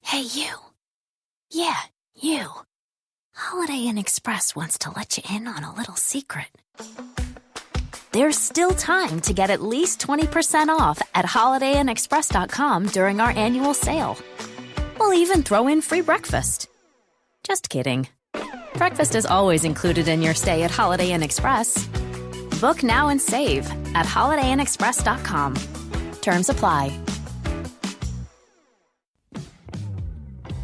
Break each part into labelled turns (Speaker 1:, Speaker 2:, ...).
Speaker 1: Hey, you. Yeah, you. Holiday Inn Express wants to let you in on a little secret. There's still time to get at least 20% off at holidayinexpress.com during our annual sale. We'll even throw in free breakfast. Just kidding. Breakfast is always included in your stay at Holiday Inn Express. Book now and save at holidayinexpress.com. Terms apply.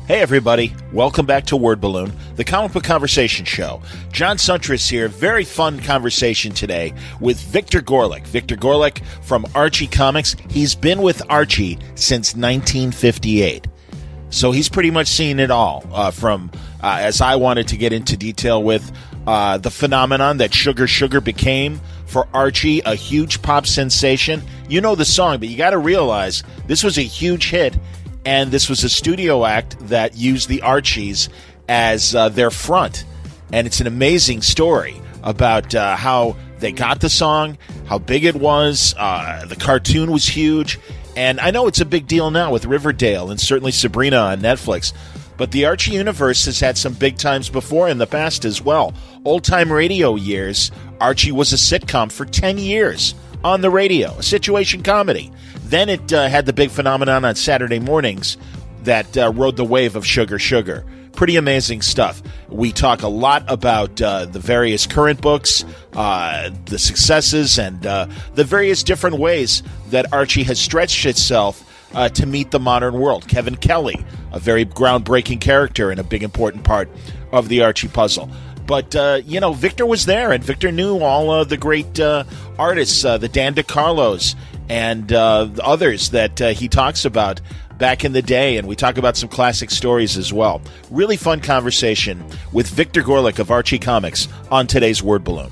Speaker 2: Hey everybody, welcome back to Word Balloon, the comic book conversation show. John Suntress here, very fun conversation today with Victor Gorelick. Victor Gorelick from Archie Comics. He's been with Archie since 1958. So he's pretty much seen it all, from, as I wanted to get into detail with, the phenomenon that Sugar Sugar became for Archie, a huge pop sensation. You know the song, but you got to realize this was a huge hit. And this was a studio act that used the Archies as their front. And it's an amazing story about how they got the song, how big it was. The cartoon was huge. And I know it's a big deal now with Riverdale and certainly Sabrina on Netflix. But the Archie universe has had some big times before in the past as well. Old-time radio years, Archie was a sitcom for 10 years on the radio, a situation comedy. Then it had the big phenomenon on Saturday mornings that rode the wave of Sugar Sugar. Pretty amazing stuff. We talk a lot about the various current books, the successes, and the various different ways that Archie has stretched itself to meet the modern world. Kevin Kelly, a very groundbreaking character and a big important part of the Archie puzzle. But, Victor was there, and Victor knew all the great artists, the Dan DeCarlos, and others that he talks about back in the day, and we talk about some classic stories as well. Really fun conversation with Victor Gorelick of Archie Comics on today's Word Balloon.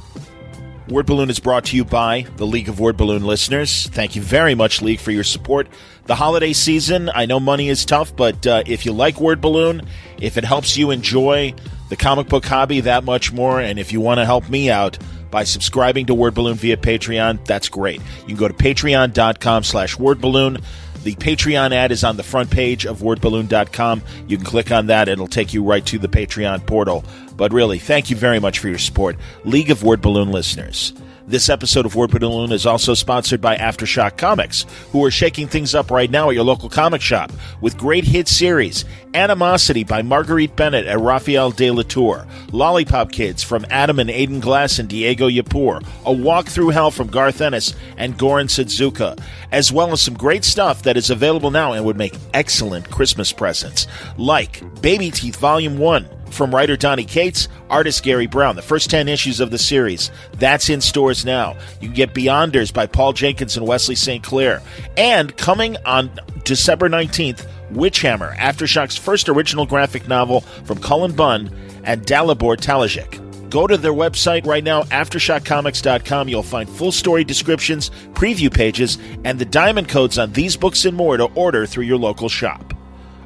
Speaker 2: Word Balloon is brought to you by the League of Word Balloon listeners. Thank you very much, League, for your support. The holiday season, I know money is tough, but if you like Word Balloon, if it helps you enjoy the comic book hobby that much more, and if you want to help me out by subscribing to Word Balloon via Patreon, that's great. You can go to patreon.com/wordballoon. The Patreon ad is on the front page of wordballoon.com. You can click on that. It'll take you right to the Patreon portal. But really, thank you very much for your support, League of Word Balloon listeners. This episode of Word Balloon is also sponsored by Aftershock Comics, who are shaking things up right now at your local comic shop with great hit series, Animosity by Marguerite Bennett and Raphael de la Tour, Lollipop Kids from Adam and Aidan Glass and Diego Yapur, A Walk Through Hell from Garth Ennis and Goran Sudzuka, as well as some great stuff that is available now and would make excellent Christmas presents, like Baby Teeth Volume 1, from writer Donnie Cates, artist Gary Brown. The first 10 issues of the series, that's in stores now. You can get Beyonders by Paul Jenkins and Wesley St. Clair. And coming on December 19th, Witchhammer, Aftershock's first original graphic novel from Cullen Bunn and Dalibor Talajic. Go to their website right now, aftershockcomics.com. You'll find full story descriptions, preview pages, and the diamond codes on these books and more to order through your local shop.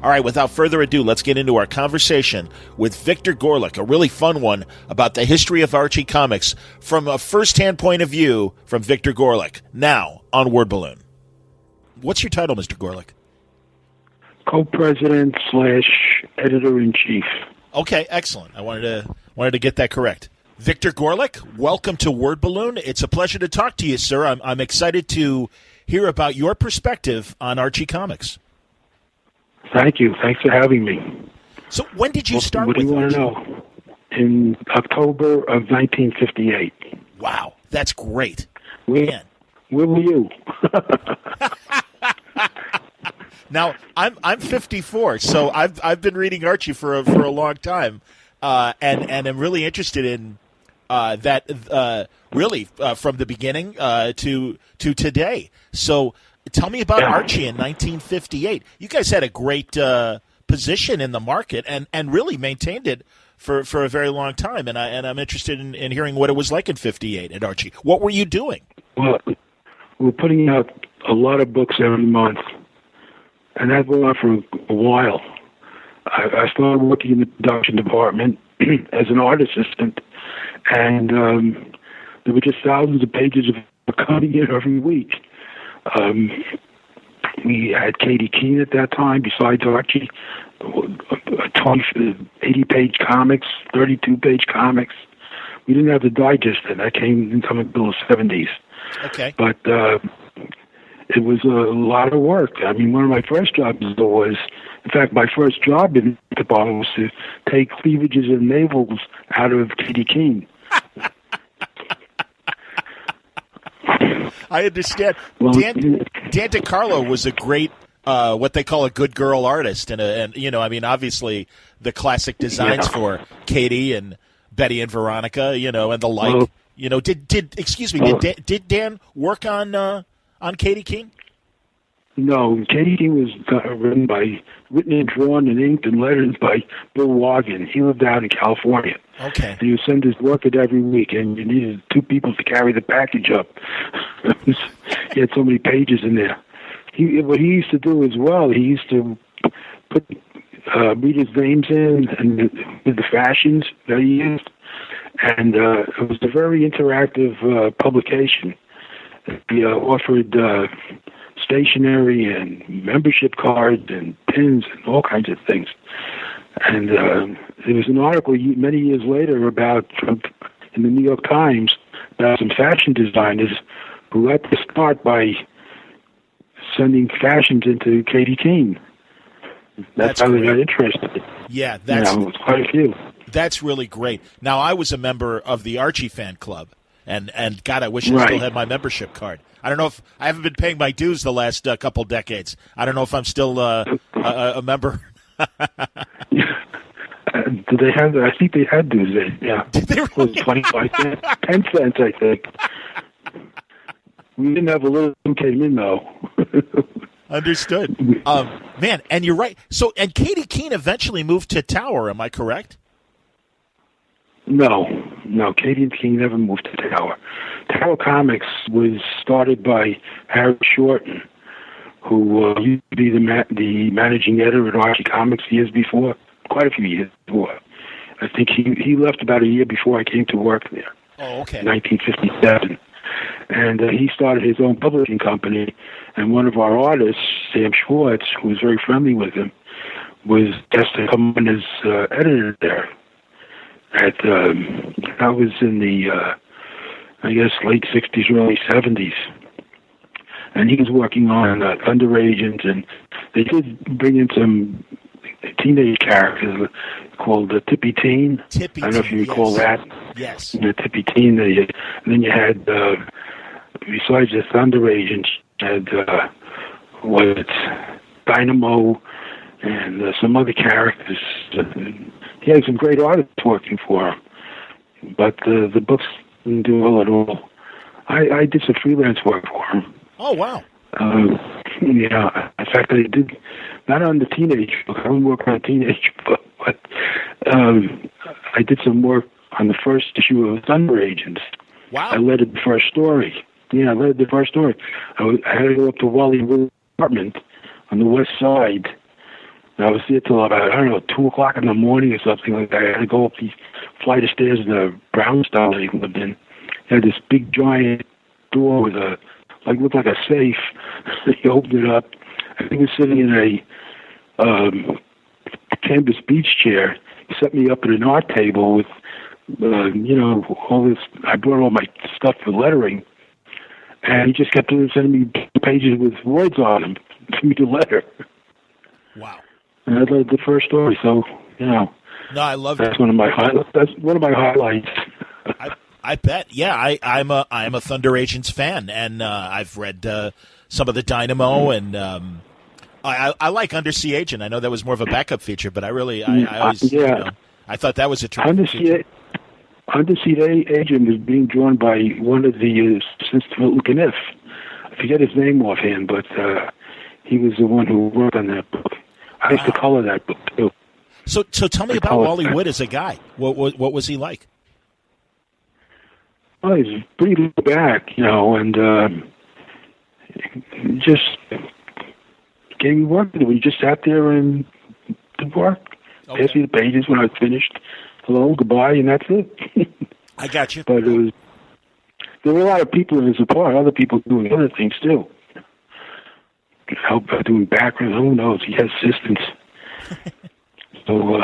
Speaker 2: All right, without further ado, let's get into our conversation with Victor Gorelick, a really fun one about the history of Archie Comics from a first-hand point of view from Victor Gorelick, now on Word Balloon. What's your title, Mr. Gorelick?
Speaker 3: Co-president / editor-in-chief.
Speaker 2: Okay, excellent. I wanted to get that correct. Victor Gorelick, welcome to Word Balloon. It's a pleasure to talk to you, sir. I'm excited to hear about your perspective on Archie Comics.
Speaker 3: Thank you. Thanks for having me.
Speaker 2: So when did you start with
Speaker 3: What do you want to know? In October of 1958.
Speaker 2: Wow, that's great.
Speaker 3: Where were you?
Speaker 2: Now, I'm 54, so I've been reading Archie for a long time, and I'm really interested in that really from the beginning to today. So tell me about Archie in 1958. You guys had a great position in the market and really maintained it for a very long time. And I'm interested in hearing what it was like in 58 at Archie. What were you doing?
Speaker 3: Well, we were putting out a lot of books every month, and that went on for a while. I started working in the production department as an art assistant, and there were just thousands of pages of coming in every week. We had Katie Keene at that time, besides Archie. 80-page comics, 32-page comics. We didn't have the digest, and that came in the middle of the 70s.
Speaker 2: Okay.
Speaker 3: But it was a lot of work. I mean, one of my first jobs was, in fact, my first job in the department was to take cleavages and navels out of Katie Keene.
Speaker 2: I understand.
Speaker 3: Well,
Speaker 2: Dan DeCarlo was a great, what they call a good girl artist, and you know, I mean, obviously the classic designs for Katie and Betty and Veronica, you know, and the like. Well, you know, did did Dan work on Katie Keene?
Speaker 3: No, Katie Keene was written and drawn and inked and lettered by Bill Wagen. He lived out in California.
Speaker 2: Okay.
Speaker 3: And he would send his work it every week, and you needed 2 people to carry the package up. He had so many pages in there. What he used to do as well, he used to put readers' names in and with the fashions that he used. And it was a very interactive publication. He offered stationery and membership cards and pins and all kinds of things. And there was an article many years later in the New York Times about some fashion designers who got to start by sending fashions into Katie Keene. That's how they got interested.
Speaker 2: Yeah, that's
Speaker 3: quite a few.
Speaker 2: That's really great. Now, I was a member of the Archie fan club, and God, I wish I still had my membership card. I don't know if I haven't been paying my dues the last couple decades. I don't know if I'm still a member.
Speaker 3: Did they have? I think they had dues then. Yeah,
Speaker 2: did they really?
Speaker 3: It was 25 cents, 10 cents, I think. We didn't have a little came in though.
Speaker 2: Understood. Man, and you're right. So, and Katie Keene eventually moved to Tower. Am I correct?
Speaker 3: No, Katie Keene never moved to Tower. Tower Comics was started by Harry Shorten, who used to be the managing editor at Archie Comics years before, quite a few years before. I think he left about a year before I came to work there.
Speaker 2: Oh, okay.
Speaker 3: In 1957. And he started his own publishing company, and one of our artists, Sam Schwartz, who was very friendly with him, was asked to come on as editor there. I was in the, I guess, late 60s, early 70s. And he was working on Thunder Agent, and they did bring in some teenage characters called the Tippy Teen. I don't know if you recall that.
Speaker 2: Yes.
Speaker 3: The Tippy Teen. And then you had, besides the Thunder Agent, you had, Dynamo and some other characters. He had some great artists working for him, but the books didn't do well at all. I did some freelance work for him.
Speaker 2: Oh, wow.
Speaker 3: Yeah, in fact, I did, not on the teenage book. I didn't work on a teenage book, but I did some work on the first issue of Thunder Agents.
Speaker 2: Wow.
Speaker 3: I led the first story. Yeah, I led the first story. I had to go up to Wally Wood's apartment on the west side. And I was there till about, 2 o'clock in the morning or something like that. I had to go up the flight of stairs in the brownstone that he lived in. He had this big giant door with looked like a safe. He opened it up. He was sitting in a canvas beach chair. He set me up at an art table with, all this. I brought all my stuff for lettering. And he just kept sending me pages with words on them for me to letter.
Speaker 2: Wow.
Speaker 3: And I led the first story, so,
Speaker 2: No, I love
Speaker 3: that's one of my highlights. That's one of my highlights.
Speaker 2: I bet. Yeah, I'm a Thunder Agents fan, and I've read some of the Dynamo, and I like Undersea Agent. I know that was more of a backup feature, but I always I thought that was a terrific feature.
Speaker 3: Undersea Agent is being drawn by one of the assistants to Milton Caniff. I forget his name offhand, but he was the one who worked on that book. I used to color that book too.
Speaker 2: So tell me about Wally Wood as a guy. What was he like?
Speaker 3: Well, he's pretty laid back, and just gave me work to do. He just sat there and did work.
Speaker 2: Okay.
Speaker 3: Passed me the pages when I was finished. Hello, goodbye, and that's it.
Speaker 2: I got you.
Speaker 3: But there were a lot of people in his apartment, other people doing other things too. help doing background. Who knows? He has assistants. So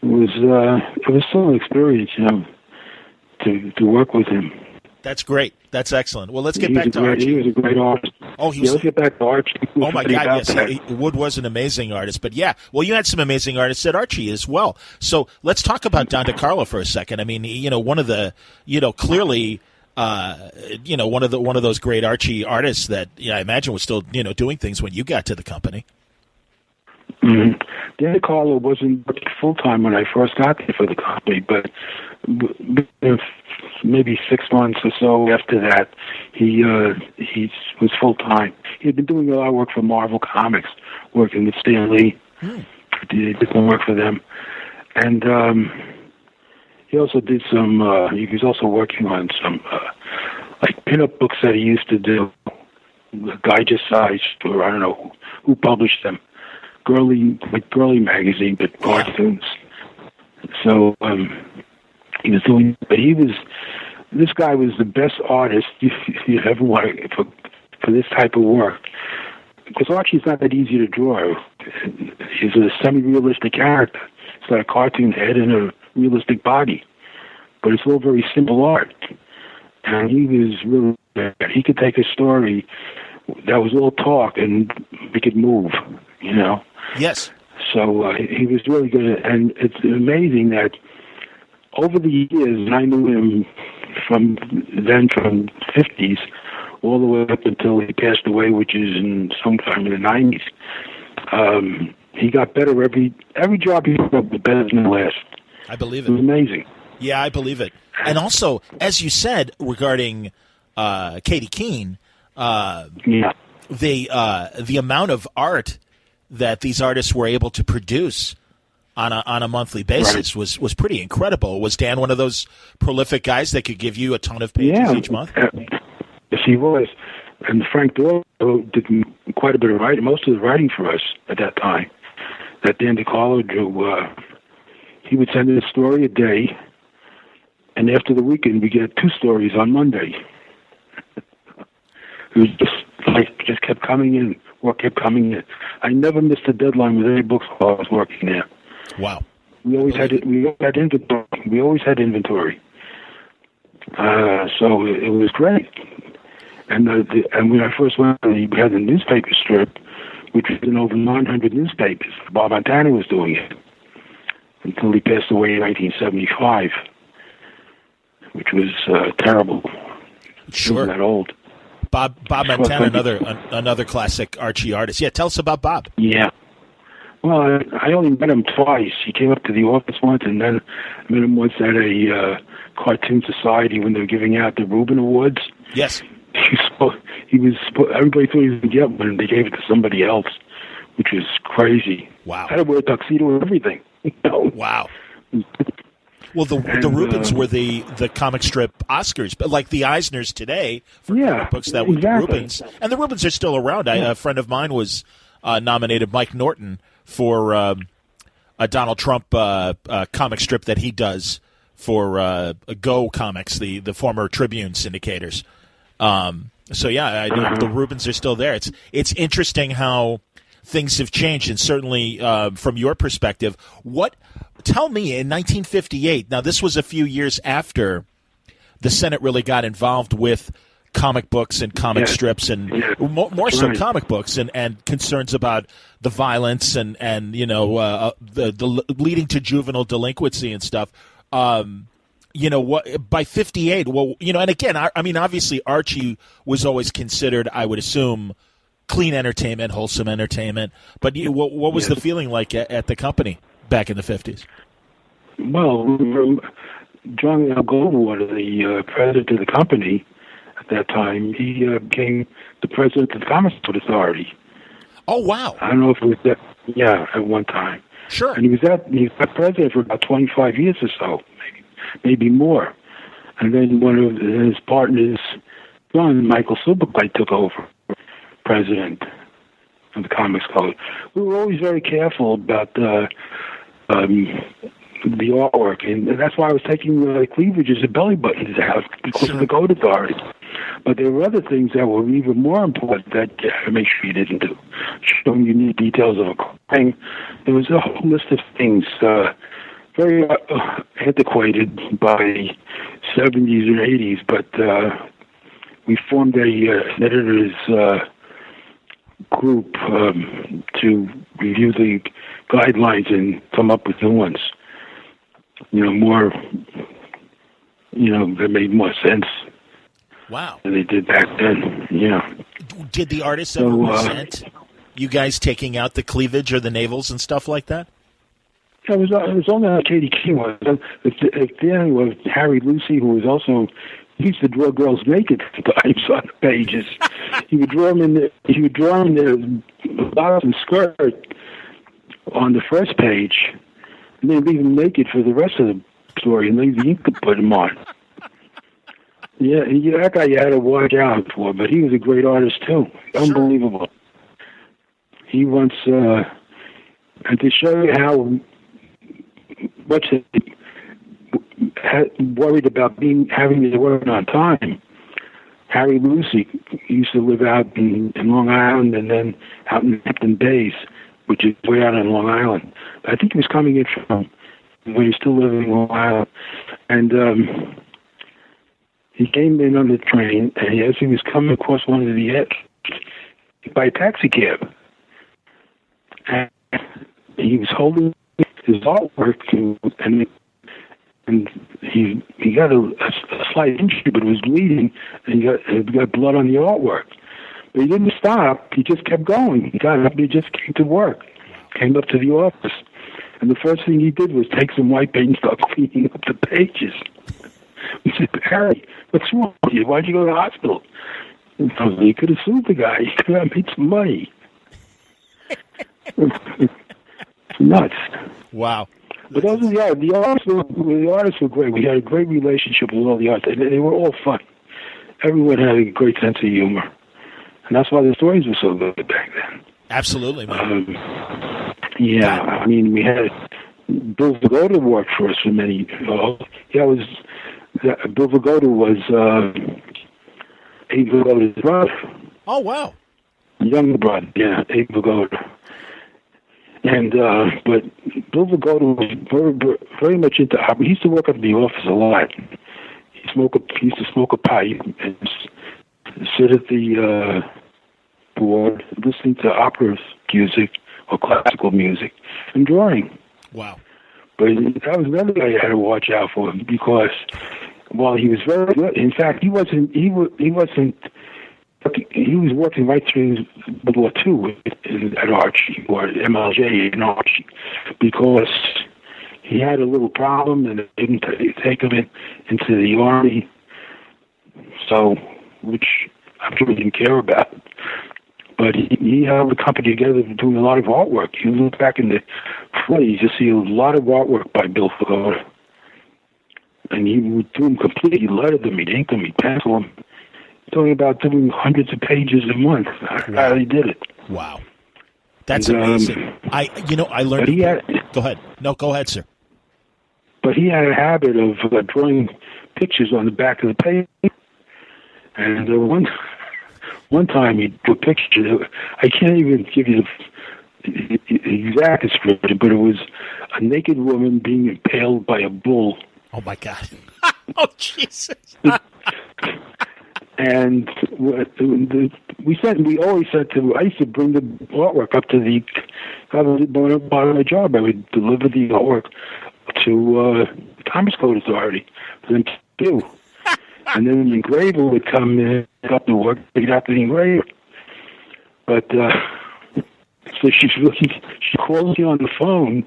Speaker 3: it was still an experience, to work with him.
Speaker 2: That's great. That's excellent. Well, let's get back to Archie.
Speaker 3: He was a great artist.
Speaker 2: Oh,
Speaker 3: let's get back to Archie.
Speaker 2: Oh, my God, yes. Wood was an amazing artist. But, yeah, well, you had some amazing artists at Archie as well. So let's talk about Don DeCarlo for a second. I mean, one of the, clearly, one of those great Archie artists that I imagine was still, doing things when you got to the company.
Speaker 3: Mm-hmm. Dan DeCarlo wasn't full-time when I first got there for the company, but maybe 6 months or so after that, he was full-time. He had been doing a lot of work for Marvel Comics, working with Stan Lee. Did some work for them. And he also did some, he was also working on some, like pinup books that he used to do, digest size, or I don't know who published them. Girly magazine, but cartoons. So he was doing, but this guy was the best artist you ever wanted for this type of work. Because Archie's not that easy to draw. He's a semi-realistic character. It's got a cartoon head and a realistic body, but it's all very simple art. And he was really, he could take a story that was all talk and make it move,
Speaker 2: Yes.
Speaker 3: So he was really good, and it's amazing that over the years, and I knew him from the 50s all the way up until he passed away, which is in sometime in the 90s. He got better every job he took was better than the last.
Speaker 2: I believe it.
Speaker 3: It was amazing.
Speaker 2: Yeah, I believe it. And also, as you said regarding Katie Keene, the amount of art that these artists were able to produce on a monthly basis was pretty incredible. Was Dan one of those prolific guys that could give you a ton of pages each month?
Speaker 3: Yes, he was. And Frank Doyle did quite a bit of writing, most of the writing for us at that time. That Dan DeCarlo drew. He would send in a story a day, and after the weekend, we get 2 stories on Monday. It was just kept coming in. Work kept coming in. I never missed a deadline with any books while I was working there.
Speaker 2: Wow.
Speaker 3: We always had inventory. We always had inventory. So it was great. And when I first went, we had the newspaper strip, which was in over 900 newspapers. Bob Montana was doing it until he passed away in 1975, which was terrible.
Speaker 2: Sure.
Speaker 3: He wasn't that old.
Speaker 2: Bob Montana, another classic Archie artist. Yeah, tell us about Bob.
Speaker 3: Yeah. Well, I only met him twice. He came up to the office once, and then I met him once at a cartoon society when they were giving out the Reuben Awards.
Speaker 2: Yes.
Speaker 3: Everybody thought he was going to get one, and they gave it to somebody else, which was crazy.
Speaker 2: Wow.
Speaker 3: I had to wear a tuxedo and everything.
Speaker 2: Wow. Well, the Reubens were the comic strip Oscars, but like the Eisners today for comic books, that was
Speaker 3: exactly.
Speaker 2: the Reubens. And the Reubens are still around. A friend of mine was nominated, Mike Norton, for a Donald Trump comic strip that he does for Go Comics, the former Tribune syndicators. So, yeah, I know the Reubens are still there. It's interesting how things have changed, and certainly from your perspective, tell me, in 1958, now this was a few years after the Senate really got involved with comic books and comic strips, and more so comic books, and concerns about the violence and the leading to juvenile delinquency and stuff. By 58, and again, I mean, obviously Archie was always considered, I would assume, clean entertainment, wholesome entertainment. But what was the feeling like at the company back in the 50s?
Speaker 3: Well, John Goldwater, the president of the company at that time, he became the president of the Comic Book Authority.
Speaker 2: Oh, wow.
Speaker 3: I don't know if it was that. Yeah, at one time.
Speaker 2: Sure.
Speaker 3: And he was president for about 25 years or so, maybe more. And then one of his partners, son, Michael Superkite, took over president of the Comics Code. We were always very careful about the artwork, and that's why I was taking cleavages and belly buttons out because of the Code Authority. But there were other things that were even more important that you had to make sure you didn't do. Showing unique details of a crime. There was a whole list of things, very antiquated by the 70s and 80s, but we formed an editor's group to review the guidelines and come up with new ones. More, that made more sense.
Speaker 2: Wow.
Speaker 3: Than they did back then,
Speaker 2: Did the artists ever resent you guys taking out the cleavage or the navels and stuff like that?
Speaker 3: It was only how Katie King was. At the end was Harry Lucy, who was also, he used to draw girls naked sometimes on the pages. He would draw them in their bottom skirt on the first page, and then leave them naked for the rest of the story, and leave the ink to put them on. Yeah, that guy you had to watch out for, but he was a great artist too. Sure. Unbelievable. He once, and to show you how much he worried about having to work on time, Harry Lucy used to live out in Long Island and then out in Hampton Bays, which is way out in Long Island. I think he was coming in from when he was still living in Long Island. And he came in on the train, and as he was coming across one of the edge, by a taxi cab. And he was holding his artwork, and he got a slight injury, but it was bleeding, and he got blood on the artwork. But he didn't stop. He just kept going. He got up and he just came to work, came up to the office. And the first thing he did was take some white paint and start cleaning up the pages. He said, Harry, what's wrong with you? Why'd you go to the hospital? And I was like, you could have sued the guy. You could have made some money. It's nuts.
Speaker 2: Wow.
Speaker 3: But those are the artists were great. We had a great relationship with all the artists. They were all fun. Everyone had a great sense of humor. And that's why the stories were so good back then.
Speaker 2: Absolutely, man.
Speaker 3: I mean, we had Bill Vigoda worked for us for many. Bill Vigoda was Abe Vigoda's brother.
Speaker 2: Oh, wow.
Speaker 3: Younger brother, yeah, Abe Vigoda. And but Bill Vigoda was very much into opera. He used to work at the office a lot. He used to smoke a pipe and sit at the board listening to opera music or classical music and drawing.
Speaker 2: Wow.
Speaker 3: But that was another guy you had to watch out for because while he was very good, in fact, he was working right through World War II at Archie, or MLJ in Archie, because he had a little problem and they didn't take him into the Army, which I'm sure he didn't care about. But he held the company together doing a lot of artwork. You look back in the 40s, you see a lot of artwork by Bill Vigoda. And he would do them completely. He lettered them, he'd ink them, he'd pencil them. Talking about doing hundreds of pages a month. How he did it.
Speaker 2: Wow. That's amazing. I learned. Go ahead. No, go ahead, sir.
Speaker 3: But he had a habit of drawing pictures on the back of the page. And one time he drew a picture. I can't even give you the exact description, but it was a naked woman being impaled by a bull.
Speaker 2: Oh, my God. Oh, Jesus.
Speaker 3: And we always said I used to bring the artwork up to part of my job. I would deliver the artwork to the Comics Code Authority for them to do. And then the engraver would come in, up the work, take it out to the engraver. But, so she calls me on the phone,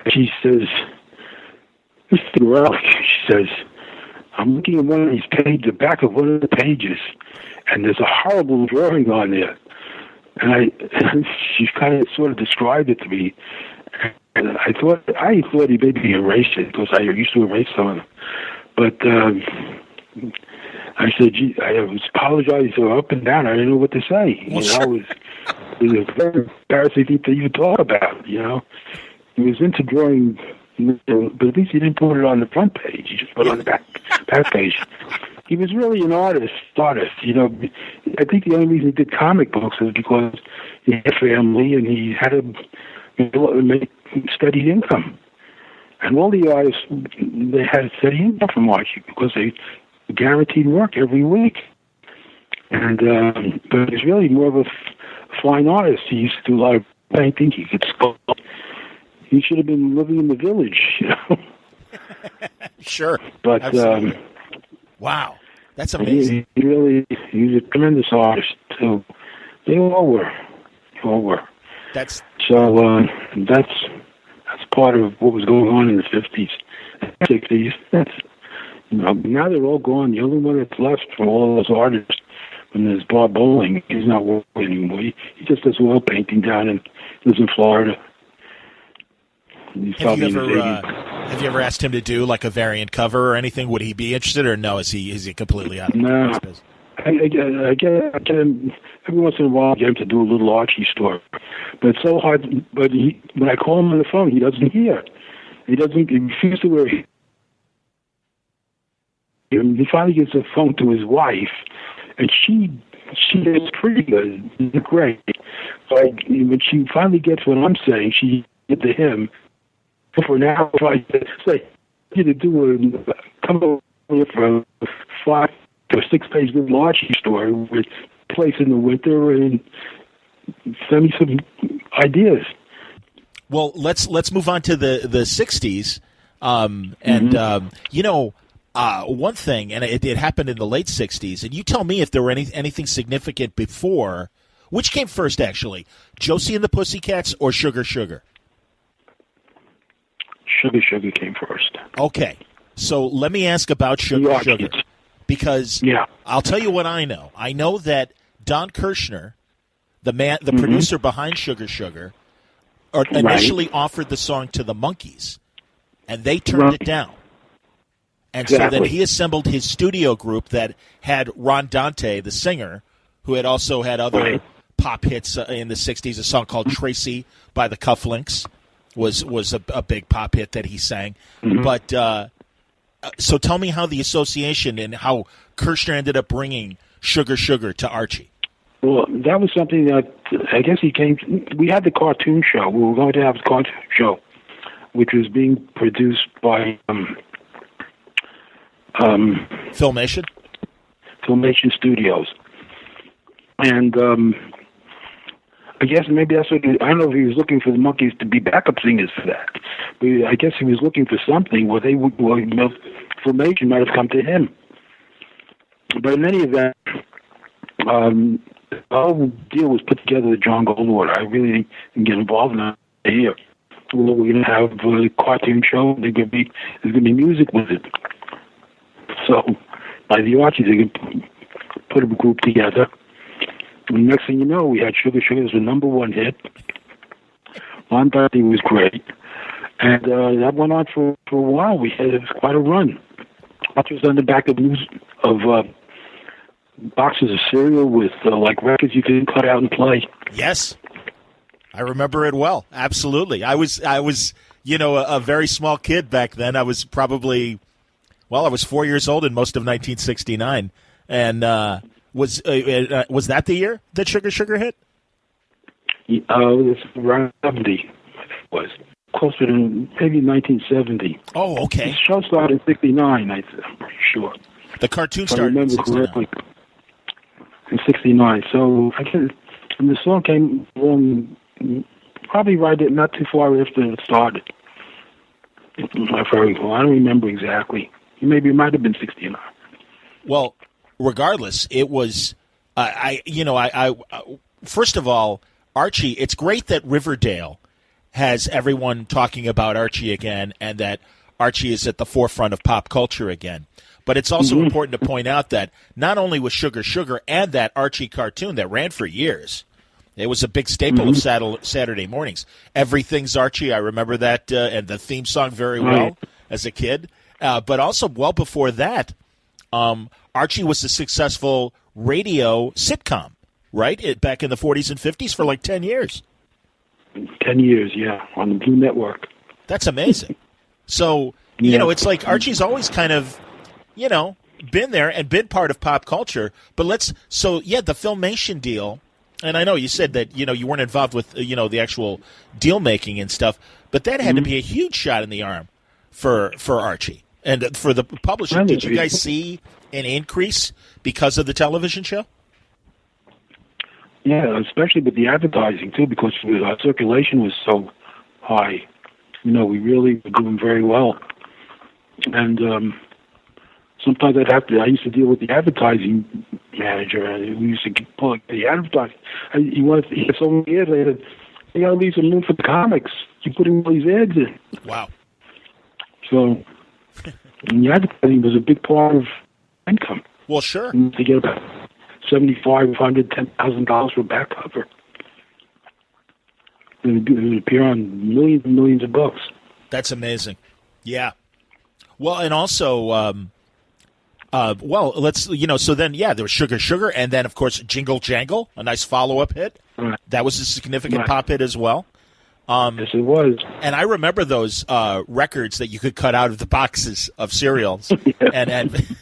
Speaker 3: and she says, Mr. Gorelick, she says, I'm looking at one of these pages, the back of one of the pages, and there's a horrible drawing on there. And she kind of sort of described it to me. And I thought he maybe erased it because I used to erase some of them. But I said, gee, I was apologizing to her up and down. I didn't know what to say.
Speaker 2: Well, sure.
Speaker 3: It was a very embarrassing thing to even talk about, He was into drawing, but at least he didn't put it on the front page. He just put it on the back page. he was really an artist. You know, I think the only reason he did comic books is because he had a family and he had to make steady income. And all the artists, they had steady income from Archie because they guaranteed work every week. And but he's really more of a fine artist. He used to do a lot of painting. He could sculpt. He should have been living in the village, you know.
Speaker 2: Sure.
Speaker 3: But
Speaker 2: wow, that's amazing.
Speaker 3: He was a tremendous artist too. They all were.
Speaker 2: That's
Speaker 3: part of what was going on in the 50s, 60s. Now they're all gone. The only one that's left from all those artists, when there's Bob Bowling, he's not working anymore. He just does oil painting down and lives in Florida.
Speaker 2: Have you ever asked him to do like a variant cover or anything? Would he be interested, or no? Is he completely out of
Speaker 3: no.
Speaker 2: the business?
Speaker 3: I get him every once in a while. I get him to do a little Archie story, but it's so hard. But when I call him on the phone, he doesn't hear. He refuses to wear. He finally gives the phone to his wife, and she is pretty good, great. Like when she finally gets what I'm saying, she gets to him. For now, if I say you to do come over for a 5 or 6 page little Archie story with place in the winter and send me some ideas.
Speaker 2: Well, let's move on to the 60s, one thing, and it happened in the late 60s, and you tell me if there were anything significant before. Which came first, actually, Josie and the Pussycats or Sugar Sugar?
Speaker 3: Sugar came first.
Speaker 2: Okay, so let me ask about Sugar Sugar, because I'll tell you what I know. I know that Don Kirshner, the producer behind Sugar Sugar, initially offered the song to the Monkees, and they turned it down. And so then he assembled his studio group that had Ron Dante, the singer, who had also had other pop hits in the 60s, a song called Tracy by the Cufflinks. Was a big pop hit that he sang. But so tell me how the association and how Kirshner ended up bringing Sugar Sugar to Archie.
Speaker 3: Well, that was something that I guess we had the cartoon show. We were going to have the cartoon show, which was being produced by
Speaker 2: Filmation
Speaker 3: Studios. And I guess maybe that's what I don't know if he was looking for the Monkees to be backup singers for that. But I guess he was looking for something where Filmation might have come to him. But in any event, the whole deal was put together with John Goldwater. I really didn't get involved in it here. Well, we're going to have a cartoon show. There's going to be music with it. So, by the Archies, they could put a group together. And next thing you know, we had Sugar Sugar as the #1 hit. Ron Dante was great. And that went on for a while. We had quite a run. Archie was on the back of boxes of cereal with records you could cut out and play.
Speaker 2: Yes. I remember it well. Absolutely. I was a very small kid back then. I was probably, I was 4 years old in most of 1969. And was that the year that Sugar Sugar hit?
Speaker 3: It was around 70. It was closer to maybe 1970.
Speaker 2: Oh, okay.
Speaker 3: The show started in 69, I'm pretty sure.
Speaker 2: The cartoon started in 69.
Speaker 3: In 69. So I guess, and the song came along probably not too far after it started. If I recall. I don't remember exactly. Maybe it might have been 69.
Speaker 2: Well, regardless, it was, first of all, Archie, it's great that Riverdale has everyone talking about Archie again and that Archie is at the forefront of pop culture again. But it's also important to point out that not only was Sugar Sugar and that Archie cartoon that ran for years, it was a big staple of Saturday mornings. Everything's Archie. I remember that and the theme song very well as a kid. But also, well before that, Archie was a successful radio sitcom, right? Back in the 40s and 50s for like 10 years.
Speaker 3: 10 years, yeah, on the Blue Network.
Speaker 2: That's amazing. So, it's like Archie's always kind of, been there and been part of pop culture. But the Filmation deal, and I know you said that, you weren't involved with, the actual deal making and stuff, but that had to be a huge shot in the arm for Archie and for the publisher. Did you guys see an increase because of the television show?
Speaker 3: Yeah, especially with the advertising, too, because our circulation was so high. We really were doing very well. And sometimes I used to deal with the advertising manager, and we used to pull the advertising. You want to get so many ads, I said, you got to leave some room for the comics. You're putting all these ads in.
Speaker 2: Wow.
Speaker 3: So, and the advertising was a big part of income.
Speaker 2: Well, sure.
Speaker 3: To get about $7,500, $10,000 for a back cover. It would appear on millions and millions of books.
Speaker 2: That's amazing. Yeah. Well, and also, so then, there was Sugar Sugar, and then, of course, Jingle Jangle, a nice follow-up hit.
Speaker 3: Right.
Speaker 2: That was a significant pop hit as well.
Speaker 3: Yes, it was.
Speaker 2: And I remember those records that you could cut out of the boxes of cereals and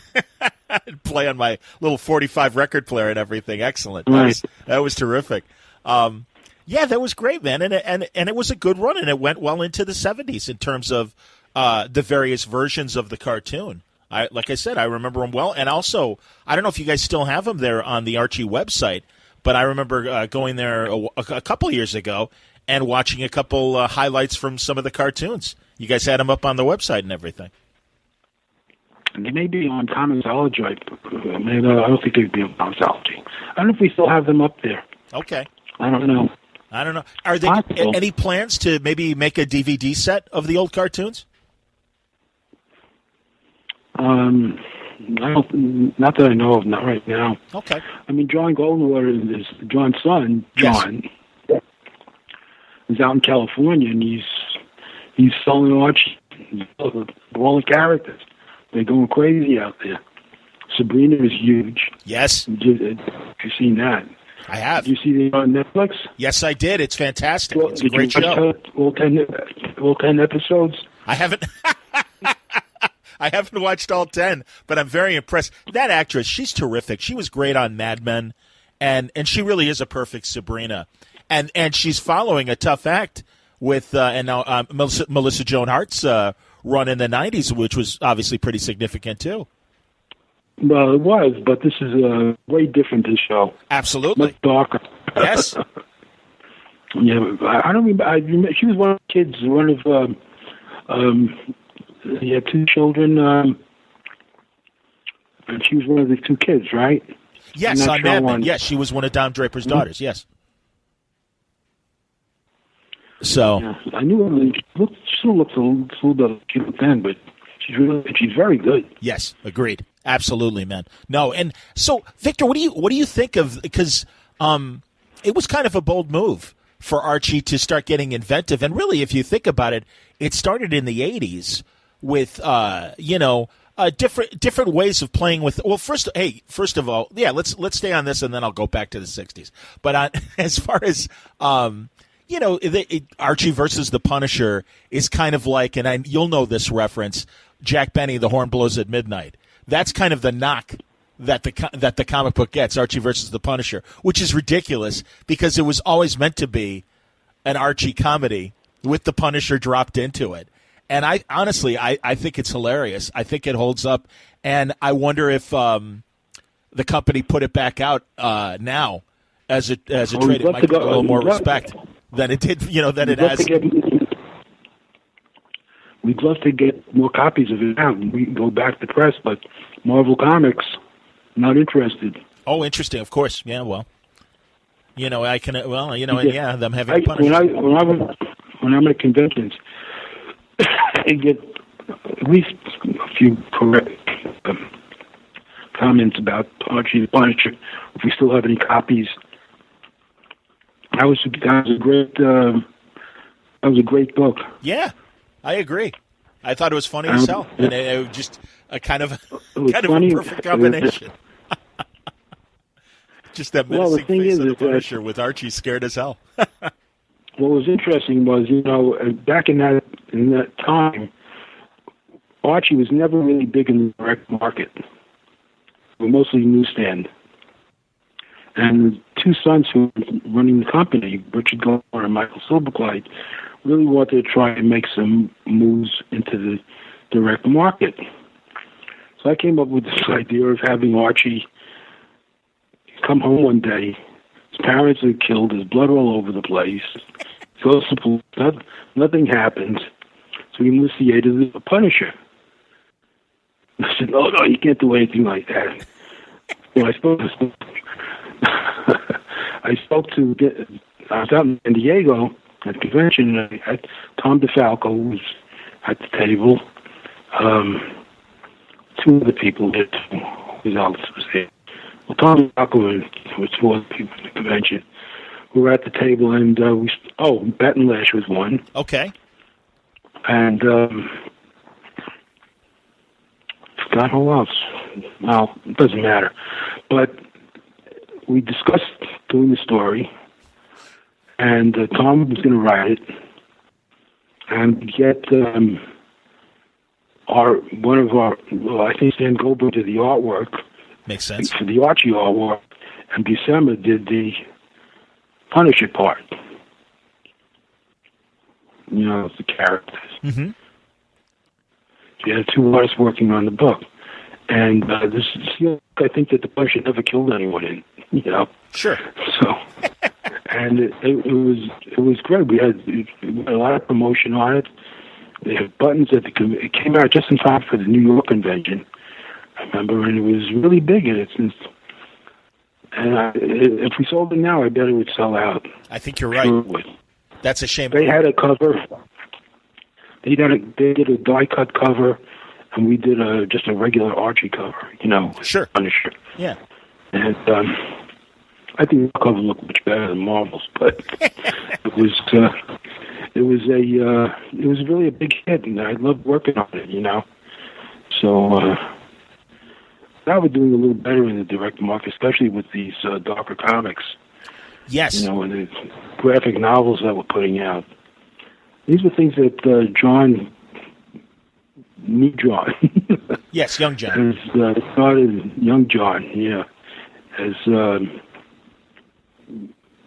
Speaker 2: play on my little 45 record player and everything. Excellent.
Speaker 3: Right.
Speaker 2: That was terrific. That was great, man. And it was a good run, and it went well into the 70s in terms of the various versions of the cartoon. Like I said, I remember them well. And also, I don't know if you guys still have them there on the Archie website, but I remember going there a couple years ago and watching a couple highlights from some of the cartoons. You guys had them up on the website and everything.
Speaker 3: They may be on Comixology. I don't think they'd be on Comixology. I don't know if we still have them up there.
Speaker 2: Okay.
Speaker 3: I don't know.
Speaker 2: Are there any plans to maybe make a DVD set of the old cartoons?
Speaker 3: Not that I know of, not right now.
Speaker 2: Okay.
Speaker 3: I mean, John Goldenwater is John's son. John is out in California, and he's selling Archie, all the characters. They're going crazy out there. Sabrina is huge.
Speaker 2: Yes.
Speaker 3: Have you seen that?
Speaker 2: I have.
Speaker 3: Did you see it on Netflix?
Speaker 2: Yes, I did. It's fantastic. It's a great show.
Speaker 3: All 10 episodes?
Speaker 2: I haven't. I haven't watched all 10, but I'm very impressed. That actress, she's terrific. She was great on Mad Men, and she really is a perfect Sabrina. And she's following a tough act with and now Melissa Joan Hart's run in the 90s, which was obviously pretty significant too.
Speaker 3: Well, it was, but this is way different, this show.
Speaker 2: Absolutely.
Speaker 3: Much darker.
Speaker 2: Yes.
Speaker 3: Yeah, I don't remember. She was one of the kids, one of, he had two children, and she was one of the two kids, right?
Speaker 2: Yes, on Mad Men. Yes, she was one of Don Draper's daughters, yes. So.
Speaker 3: Yeah, I knew her. She still looks a little bit like she looked then, but she's very good.
Speaker 2: Yes, agreed. Absolutely, man. No, and so Victor, what do you think of, because it was kind of a bold move for Archie to start getting inventive, and really, if you think about it, it started in the 80s with different ways of playing with. Well, first of all, let's stay on this, and then I'll go back to the 60s. But as far as Archie versus the Punisher is kind of like, and you'll know this reference, Jack Benny, The Horn Blows at Midnight. That's kind of the knock that the comic book gets, Archie versus the Punisher, which is ridiculous because it was always meant to be an Archie comedy with the Punisher dropped into it. And I honestly think it's hilarious. I think it holds up, and I wonder if the company put it back out now as a trade. It might get a little more respect than it did, than it has.
Speaker 3: We'd love to get more copies of it now. We can go back to press, but Marvel Comics, not interested.
Speaker 2: Oh, interesting. Of course. Yeah, well, I can, them having a Punisher.
Speaker 3: When I'm at conventions, I get at least a few correct comments about Archie the Punisher, if we still have any copies. That was a great book.
Speaker 2: Yeah, I agree. I thought it was funny as hell, and it was just a kind of a perfect combination. Just that menacing face of the Punisher with Archie scared as hell.
Speaker 3: What was interesting was, back in that time, Archie was never really big in the direct market. were mostly newsstand. And the two sons who were running the company, Richard Gore and Michael Silbergleit, really wanted to try and make some moves into the direct market. So I came up with this idea of having Archie come home one day. His parents are killed. There's blood all over the place. He goes to police. Nothing happens. So he enlists the aid of the Punisher. I said, no, you can't do anything like that. So I spoke to I was out in San Diego at the convention, and I had Tom DeFalco was at the table. Two other people did. Who else was there? Well, Tom DeFalco was two other people at the convention who were at the table, and Baton Lash was one.
Speaker 2: Okay.
Speaker 3: And forgot who else. Well, it doesn't matter. But we discussed doing the story, and Tom was going to write it, and get I think Stan Goldberg did the artwork.
Speaker 2: Makes sense.
Speaker 3: For the Archie artwork, and Buscema did the Punisher part. The characters.
Speaker 2: Mm-hmm.
Speaker 3: So you had two artists working on the book. And this is, I think that the Punisher never killed anyone in,
Speaker 2: Sure.
Speaker 3: So, and it was great. We had a lot of promotion on it. They had buttons it came out just in time for the New York convention. I remember, and it was really big. And if we sold it now, I bet it would sell out.
Speaker 2: I think you're right.
Speaker 3: Sure it would.
Speaker 2: That's a shame.
Speaker 3: They had a cover. They did a die cut cover. And we did just a regular Archie cover,
Speaker 2: Sure.
Speaker 3: Punisher.
Speaker 2: Yeah.
Speaker 3: And I think the cover looked much better than Marvel's, but it was really a big hit, and I loved working on it, So now we're doing a little better in the direct market, especially with these darker comics.
Speaker 2: Yes.
Speaker 3: And the graphic novels that we're putting out. These are things that New John.
Speaker 2: Yes, Young John.
Speaker 3: Has started, Young John, has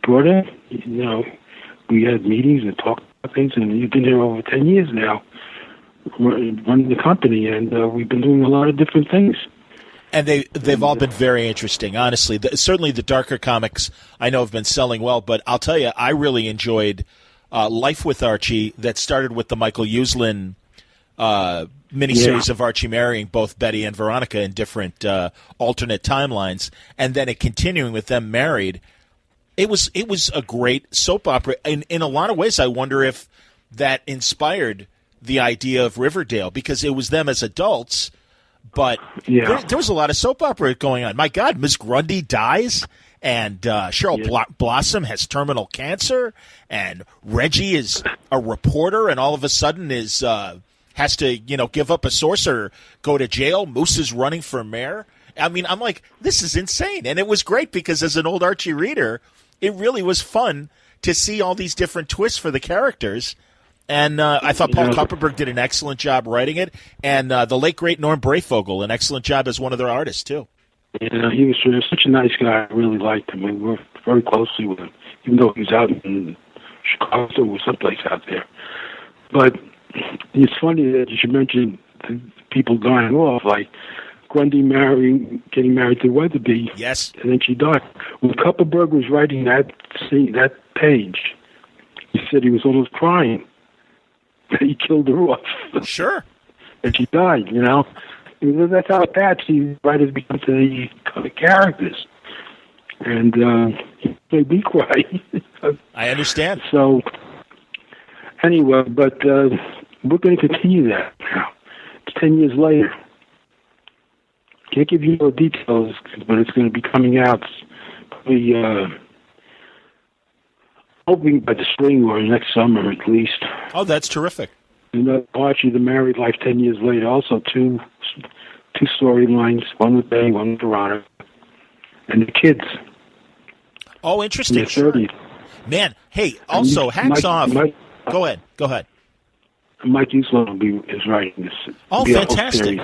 Speaker 3: brought in. We had meetings and talked about things, and you've been here over 10 years now, running the company, and we've been doing a lot of different things.
Speaker 2: And they've all been very interesting, honestly. Certainly the darker comics I know have been selling well, but I'll tell you, I really enjoyed Life with Archie that started with the Michael Uslan miniseries of Archie marrying both Betty and Veronica in different alternate timelines, and then it continuing with them married. It was a great soap opera. In a lot of ways, I wonder if that inspired the idea of Riverdale, because it was them as adults, but there was a lot of soap opera going on. My God, Miss Grundy dies, and Cheryl Blossom has terminal cancer, and Reggie is a reporter, and all of a sudden has to, give up a source or go to jail. Moose is running for mayor. I mean, I'm like, this is insane. And it was great because as an old Archie reader, it really was fun to see all these different twists for the characters. And I thought Paul Kupperberg did an excellent job writing it. And the late, great Norm Breyfogle, an excellent job as one of their artists, too.
Speaker 3: He was such a nice guy. I really liked him. We worked very closely with him, even though he was out in Chicago or someplace out there. But it's funny that you should mention the people dying off, like Grundy getting married to Weatherby.
Speaker 2: Yes.
Speaker 3: And then she died. When Kupperberg was writing that page, he said he was almost crying. He killed her off. Sure. And she died, That's how attached these writers become to the characters. And it made me cry.
Speaker 2: I understand.
Speaker 3: So, anyway, but we're going to continue that now. It's 10 years later. Can't give you no details, but it's going to be coming out probably, hoping by the spring or next summer at least.
Speaker 2: Oh, that's terrific.
Speaker 3: And Archie, the Married Life 10 years later, also two storylines, one with Betty, one with Veronica, and the kids.
Speaker 2: Oh, interesting.
Speaker 3: In their 30s.
Speaker 2: Man, hey, also, hats off. Go ahead.
Speaker 3: Mike Uslan is writing this.
Speaker 2: Oh, fantastic.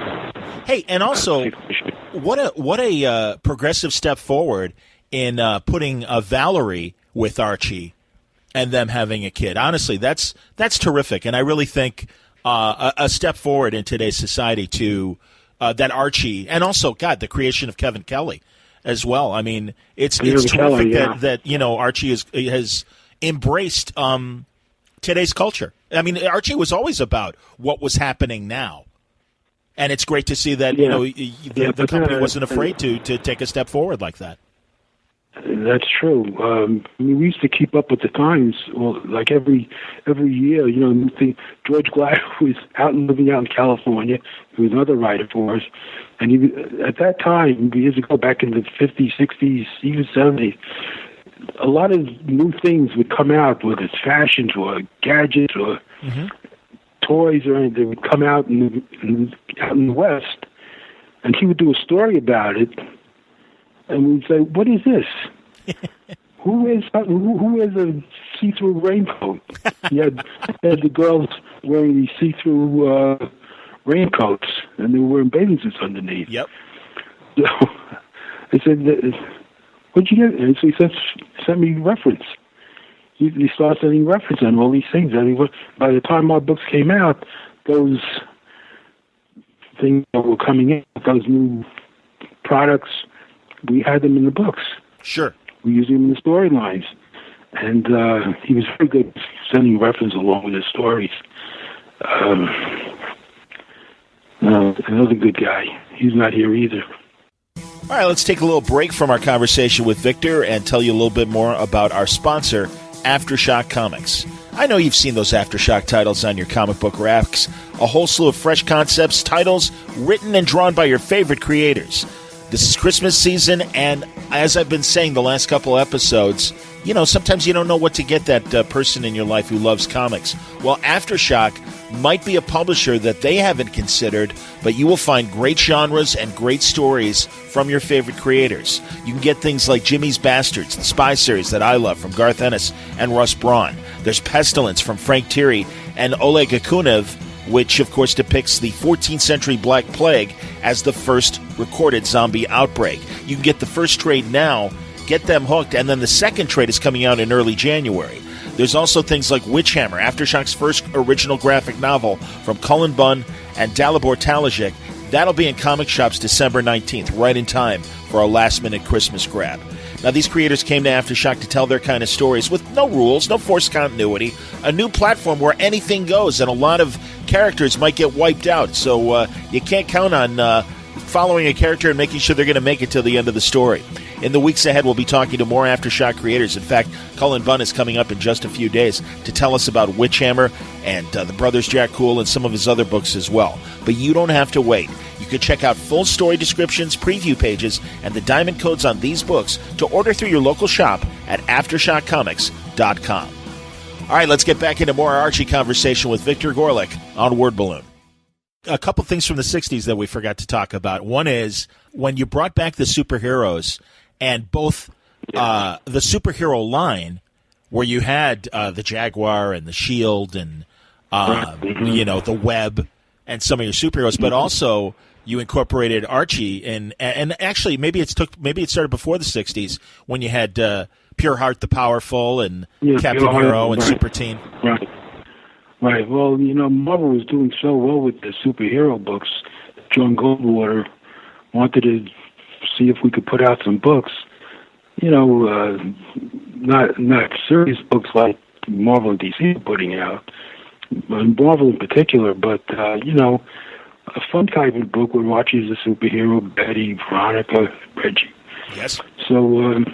Speaker 2: Hey, and also, what a progressive step forward in putting Valerie with Archie and them having a kid. Honestly, that's terrific, and I really think a step forward in today's society to that Archie, and also, God, the creation of Kevin Kelly as well. I mean, it's terrific
Speaker 3: Kelly,
Speaker 2: that Archie has embraced today's culture. I mean, Archie was always about what was happening now. And it's great to see that the company wasn't afraid to take a step forward like that.
Speaker 3: That's true. We used to keep up with the times. Well, like every year, George Glass was living out in California. He was another writer for us, and he at that time, years ago, back in the 50s, 60s, even 70s, a lot of new things would come out, whether it's fashions or gadgets or toys or anything. They would come out out in the West, and he would do a story about it, and we'd say, "What is this? Who wears a see-through raincoat?" He had the girls wearing these see-through raincoats, and they were wearing bathing suits underneath.
Speaker 2: Yep.
Speaker 3: So I said, "What'd you get?" And so he sent me reference. He started sending reference on all these things. I mean, by the time our books came out, those things that were coming in, those new products, we had them in the books.
Speaker 2: Sure.
Speaker 3: We used them in the storylines. And he was very good at sending reference along with his stories. Another good guy. He's not here either.
Speaker 2: All right, let's take a little break from our conversation with Victor and tell you a little bit more about our sponsor, Aftershock Comics. I know you've seen those Aftershock titles on your comic book racks. A whole slew of fresh concepts, titles written and drawn by your favorite creators. This is Christmas season, and as I've been saying the last couple episodes, sometimes you don't know what to get that person in your life who loves comics. Well, Aftershock might be a publisher that they haven't considered, but you will find great genres and great stories from your favorite creators. You can get things like Jimmy's Bastards, the spy series that I love from Garth Ennis and Russ Braun. There's Pestilence from Frank Thierry and Oleg Akunev, which of course depicts the 14th century Black Plague as the first recorded zombie outbreak. You can get the first trade now, get them hooked, and then the second trade is coming out in early January. There's also things like Witchhammer, Aftershock's first original graphic novel from Cullen Bunn and Dalibor Talajic. That'll be in comic shops December 19th, right in time for our last-minute Christmas grab. Now, these creators came to Aftershock to tell their kind of stories with no rules, no forced continuity, a new platform where anything goes, and a lot of characters might get wiped out. So you can't count on following a character and making sure they're going to make it till the end of the story. In the weeks ahead, we'll be talking to more Aftershock creators. In fact, Cullen Bunn is coming up in just a few days to tell us about Witchhammer and the Brothers Jack Cool and some of his other books as well. But you don't have to wait. You can check out full story descriptions, preview pages, and the diamond codes on these books to order through your local shop at AftershockComics.com. All right, let's get back into more Archie conversation with Victor Gorelick on Word Balloon. A couple things from the 60s that we forgot to talk about. One is when you brought back the superheroes and both the superhero line where you had the Jaguar and the Shield and, the Web and some of your superheroes, but also you incorporated Archie and actually maybe it started before the 60s when you had Pure Heart the Powerful and Captain Hero and Super Teen.
Speaker 3: Right. Well, Marvel was doing so well with the superhero books. John Goldwater wanted to see if we could put out some books. Not serious books like Marvel and DC are putting out, Marvel in particular, but a fun type of book where Archie's a superhero, Betty, Veronica, Reggie.
Speaker 2: Yes.
Speaker 3: So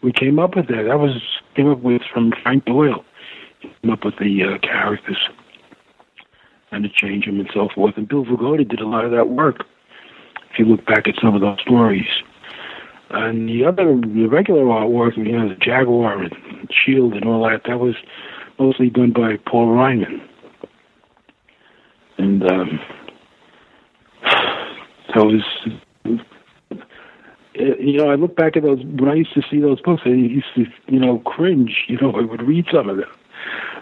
Speaker 3: we came up with that. Came up with from Frank Doyle. Came up with the characters and to change them and so forth. And Bill Vigoda did a lot of that work. If you look back at some of those stories. And the regular artwork, the Jaguar and Shield and all that was mostly done by Paul Ryman. And I look back at those, when I used to see those books, I used to, cringe, I would read some of them.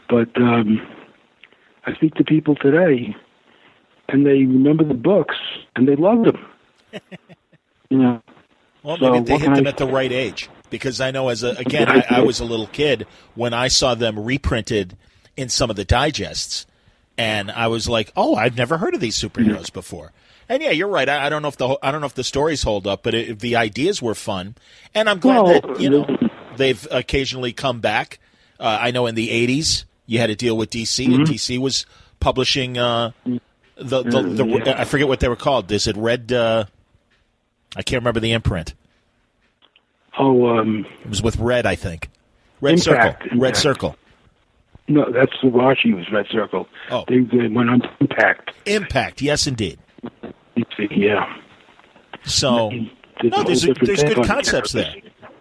Speaker 3: But I speak to people today, and they remember the books, and they love them. You know.
Speaker 2: Well,
Speaker 3: So
Speaker 2: maybe they
Speaker 3: what
Speaker 2: hit
Speaker 3: can
Speaker 2: them
Speaker 3: I-
Speaker 2: at the right age. Because I know, I was a little kid when I saw them reprinted in some of the digests, and I was like, "Oh, I've never heard of these superheroes before." And yeah, you're right. I don't know if the stories hold up, but the ideas were fun, and I'm glad that they've occasionally come back. I know in the '80s you had to deal with DC, and DC was publishing I forget what they were called. Is it Red? I can't remember the imprint.
Speaker 3: Oh,
Speaker 2: it was with Red, I think. Red
Speaker 3: Impact.
Speaker 2: Circle. Red Circle.
Speaker 3: No, that's the Archie was Red Circle.
Speaker 2: Oh.
Speaker 3: They went on to Impact.
Speaker 2: Impact, yes, indeed.
Speaker 3: Yeah.
Speaker 2: So, there's good concepts there.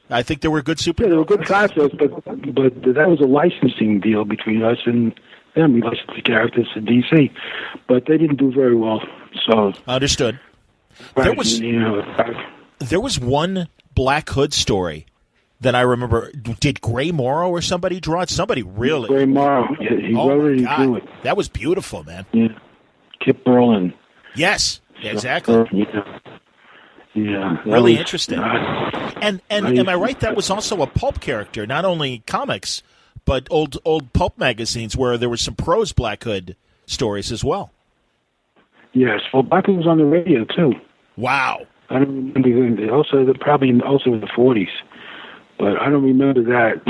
Speaker 2: I think there were good superheroes.
Speaker 3: Yeah, there were good concepts, but that was a licensing deal between us and them. We licensed the characters to DC, but they didn't do very well. So
Speaker 2: understood.
Speaker 3: Right,
Speaker 2: There was one Black Hood story that I remember. Did Gray Morrow or somebody draw it? Somebody really.
Speaker 3: Gray Morrow. Yeah, he wrote it and drew it.
Speaker 2: That was beautiful, man.
Speaker 3: Yeah. Kip Berlin.
Speaker 2: Yes, exactly.
Speaker 3: Yeah.
Speaker 2: Really interesting. And am I right? That was also a pulp character, not only comics, but old pulp magazines where there were some prose Black Hood stories as well.
Speaker 3: Yes. Well, Black Hood was on the radio too.
Speaker 2: Wow.
Speaker 3: I don't remember. Probably in the 40s, but I don't remember that.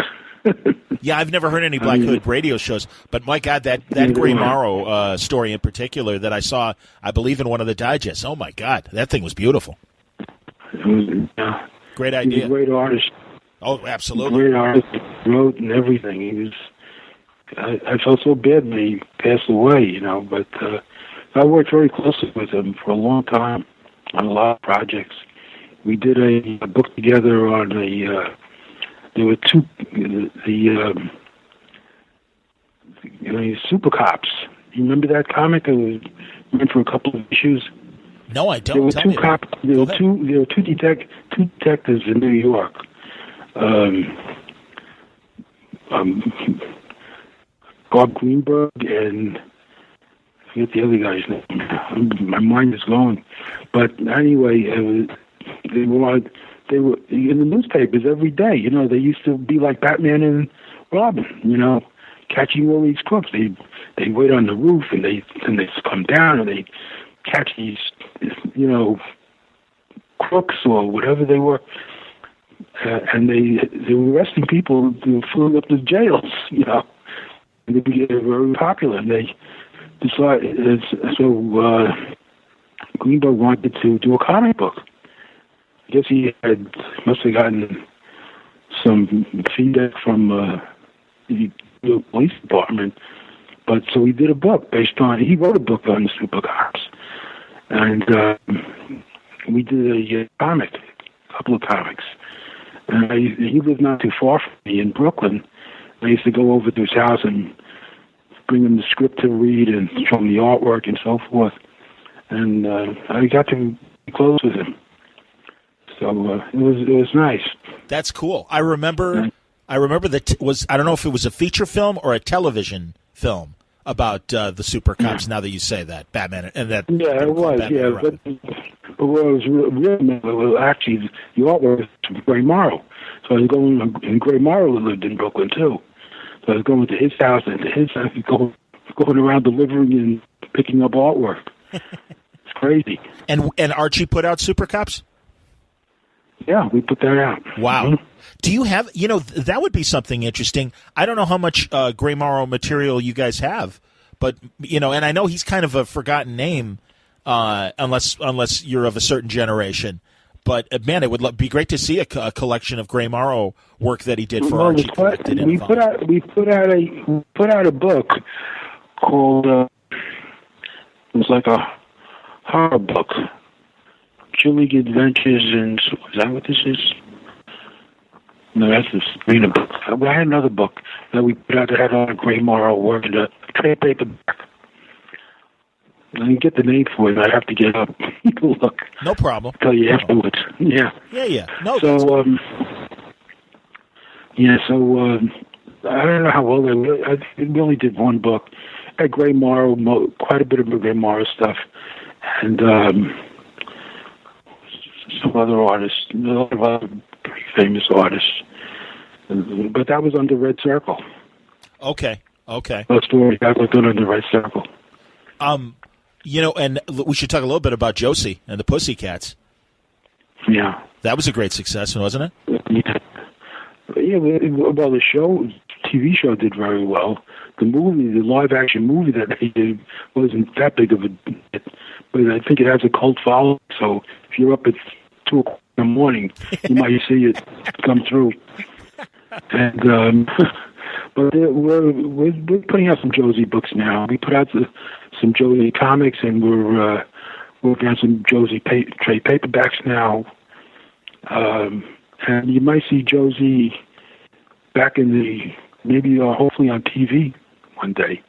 Speaker 2: Yeah, I've never heard any Black Hood radio shows, but my God, that Gray Morrow story in particular that I saw, I believe in one of the digests. Oh my God, that thing was beautiful. Great idea.
Speaker 3: He was a great artist.
Speaker 2: Oh, absolutely.
Speaker 3: Great artist. Wrote and everything. He was. I felt so bad when he passed away, but I worked very closely with him for a long time on a lot of projects. We did a book together on there were two, Super Cops. You remember that comic? It went for a couple of issues.
Speaker 2: No, I don't.
Speaker 3: There were
Speaker 2: Tell
Speaker 3: two
Speaker 2: me
Speaker 3: cops. There were two detectives in New York. Bob Greenberg and I forget the other guy's name. My mind is going. But anyway, they were in the newspapers every day. They used to be like Batman and Robin. Catching all these crooks. They wait on the roof and they come down and they catch these crooks or whatever they were. And they were arresting people who filling up the jails. And they became very popular. And they decided Greenberg wanted to do a comic book. I guess he must have gotten some feedback from the police department, but so he did a book he wrote a book on the Super Cops, and we did a couple of comics. And he lived not too far from me in Brooklyn. I used to go over to his house and bring him the script to read and show him the artwork and so forth. And I got to be close with him. So it was nice.
Speaker 2: That's cool. I remember that I don't know if it was a feature film or a television film about the Super Cops. Now that you say that, Batman and that.
Speaker 3: Yeah, it was. Yeah, but what I was really actually the artwork was Gray Morrow. So I was going, and Gray Morrow lived in Brooklyn too. So I was going to his house and to his house, going around delivering and picking up artwork. It's crazy.
Speaker 2: And Archie put out Super Cops?
Speaker 3: Yeah, we put that out.
Speaker 2: Wow.
Speaker 3: Mm-hmm.
Speaker 2: Do you have, that would be something interesting. I don't know how much Gray Morrow material you guys have, but, and I know he's kind of a forgotten name unless you're of a certain generation. But, man, it would be great to see a collection of Gray Morrow work that he did for Archie Collected.
Speaker 3: We put out a book called, it was like a horror book. Chilling Adventures and is that what this is? No, that's the Sabrina book. I had another book that we put out that had on Gray Morrow work in a trade paperback. I didn't get the name for it. I have to get up. Look.
Speaker 2: No problem.
Speaker 3: I'll tell you afterwards. Yeah.
Speaker 2: Yeah. No.
Speaker 3: So I don't know how well we only did one book. I had Gray Morrow, quite a bit of Gray Morrow stuff, and some other artists, a lot of other pretty famous artists. But that was under Red Circle.
Speaker 2: Okay.
Speaker 3: That story that was done under Red Circle.
Speaker 2: And we should talk a little bit about Josie and the Pussycats.
Speaker 3: Yeah.
Speaker 2: That was a great success, wasn't it?
Speaker 3: Yeah, well, the TV show did very well. The live-action movie that they did wasn't that big of a hit, but I think it has a cult following, so if you're up at 2 o'clock in the morning, you might see it come through. And but we're putting out some Josie books now. We put out some Josie comics, and we're working on some Josie trade paperbacks now. And you might see Josie back in maybe hopefully on TV one day.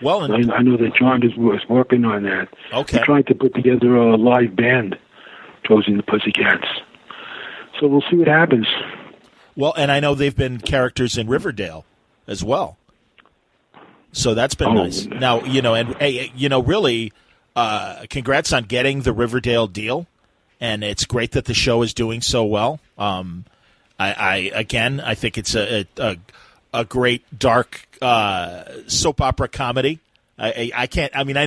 Speaker 2: Well,
Speaker 3: I know that John was working on that.
Speaker 2: Okay.
Speaker 3: We're trying to put together a live band, Josie and the Pussycats. So we'll see what happens.
Speaker 2: Well, and I know they've been characters in Riverdale as well. So that's been nice. Now, really, congrats on getting the Riverdale deal. And it's great that the show is doing so well. I think it's a great dark soap opera comedy. I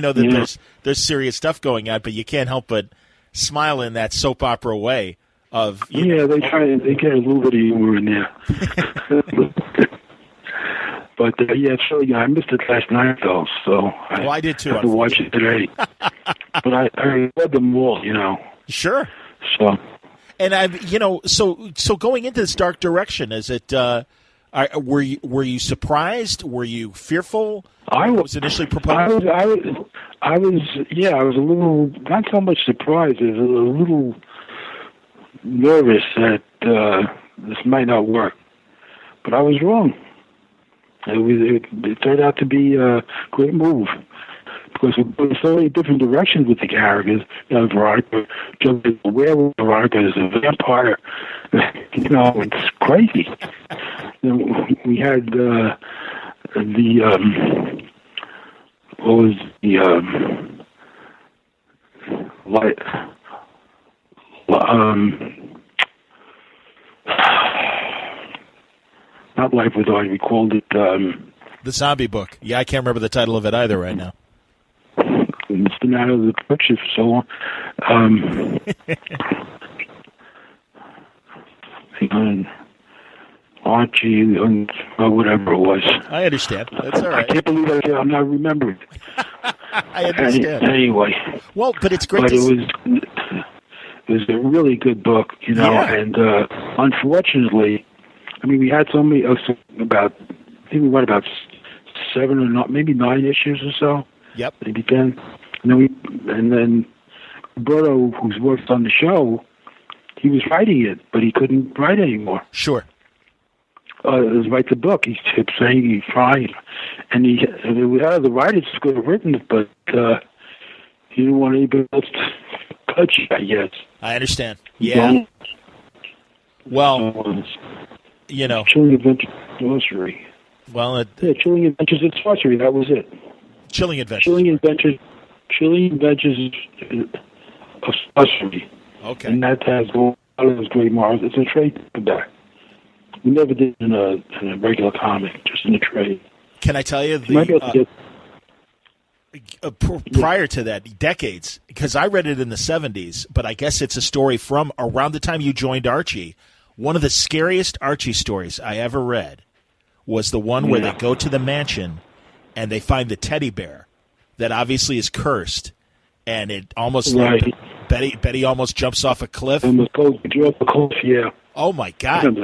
Speaker 2: know that there's serious stuff going on, but you can't help but smile in that soap opera way. They get a little bit of humor in there. But it's really, I missed it last night though, so I did too.
Speaker 3: I have to watch it today. But I read them all,
Speaker 2: Sure.
Speaker 3: So,
Speaker 2: and so going into this dark direction, is it? Were you surprised? Were you fearful?
Speaker 3: I
Speaker 2: was initially proposed.
Speaker 3: I was a little, not so much surprised, I was a little nervous that this might not work, but I was wrong. It turned out to be a great move. Because we're going so many different directions with the characters. Veronica jumped in the werewolf, Veronica is a vampire. It's crazy. We had what was not Life with Art, we called it
Speaker 2: the zombie book. Yeah, I can't remember the title of it either right now.
Speaker 3: It's been out of the picture for so long. Archie, or whatever it was.
Speaker 2: I understand. That's all right.
Speaker 3: I can't believe I'm not remembering.
Speaker 2: I understand.
Speaker 3: Anyway.
Speaker 2: Well, but it's great.
Speaker 3: But it was a really good book, and unfortunately, we had so many, about 7 or not, maybe 9 issues or so.
Speaker 2: Yep.
Speaker 3: Maybe 10. And then Roberto, who's worked on the show, he was writing it, but he couldn't write anymore.
Speaker 2: Sure.
Speaker 3: Write the book. He kept saying he's trying. And the writers could have written it, but he didn't want anybody else to touch it, I guess.
Speaker 2: I understand. Yeah. Well,
Speaker 3: Chilling Adventures and Sorcery.
Speaker 2: Well,
Speaker 3: Chilling Adventures and Sorcery, that was it.
Speaker 2: Chilling Adventures.
Speaker 3: Chilling Adventures of Sorcery.
Speaker 2: Okay.
Speaker 3: And that has a lot of those great marvels. It's a trade paperback. We never did in a regular comic, just in a trade.
Speaker 2: Can I tell you prior to that, decades, because I read it in the 70s, but I guess it's a story from around the time you joined Archie. One of the scariest Archie stories I ever read was the one where they go to the mansion and they find the teddy bear that obviously is cursed, and it almost Betty almost jumps off a cliff.
Speaker 3: Almost goes off a cliff, yeah.
Speaker 2: Oh my God!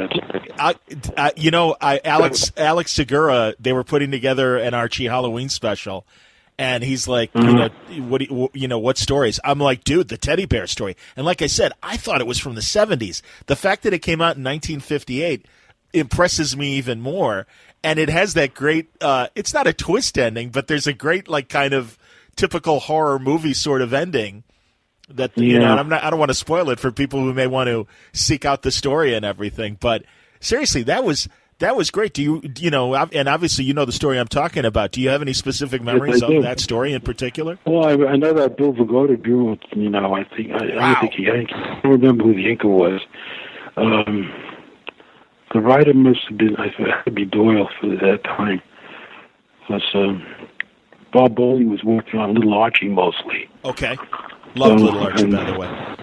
Speaker 2: Alex Segura, they were putting together an Archie Halloween special, and he's like, what stories? I'm like, dude, the teddy bear story. And like I said, I thought it was from the 70s. The fact that it came out in 1958 impresses me even more. And it has that great, it's not a twist ending, but there's a great, kind of typical horror movie sort of ending that, and I don't want to spoil it for people who may want to seek out the story and everything. But seriously, that was That was great. Do you know, and obviously you know the story I'm talking about. Do you have any specific memories of that story in particular?
Speaker 3: Well, I know that Bill Vigoda drew it. You know, I can't remember who the inker was. The writer must have been, I had to be Doyle for that time. Because Bob Bowley was working on Little Archie mostly.
Speaker 2: Okay. Loved Little Archie, by the way.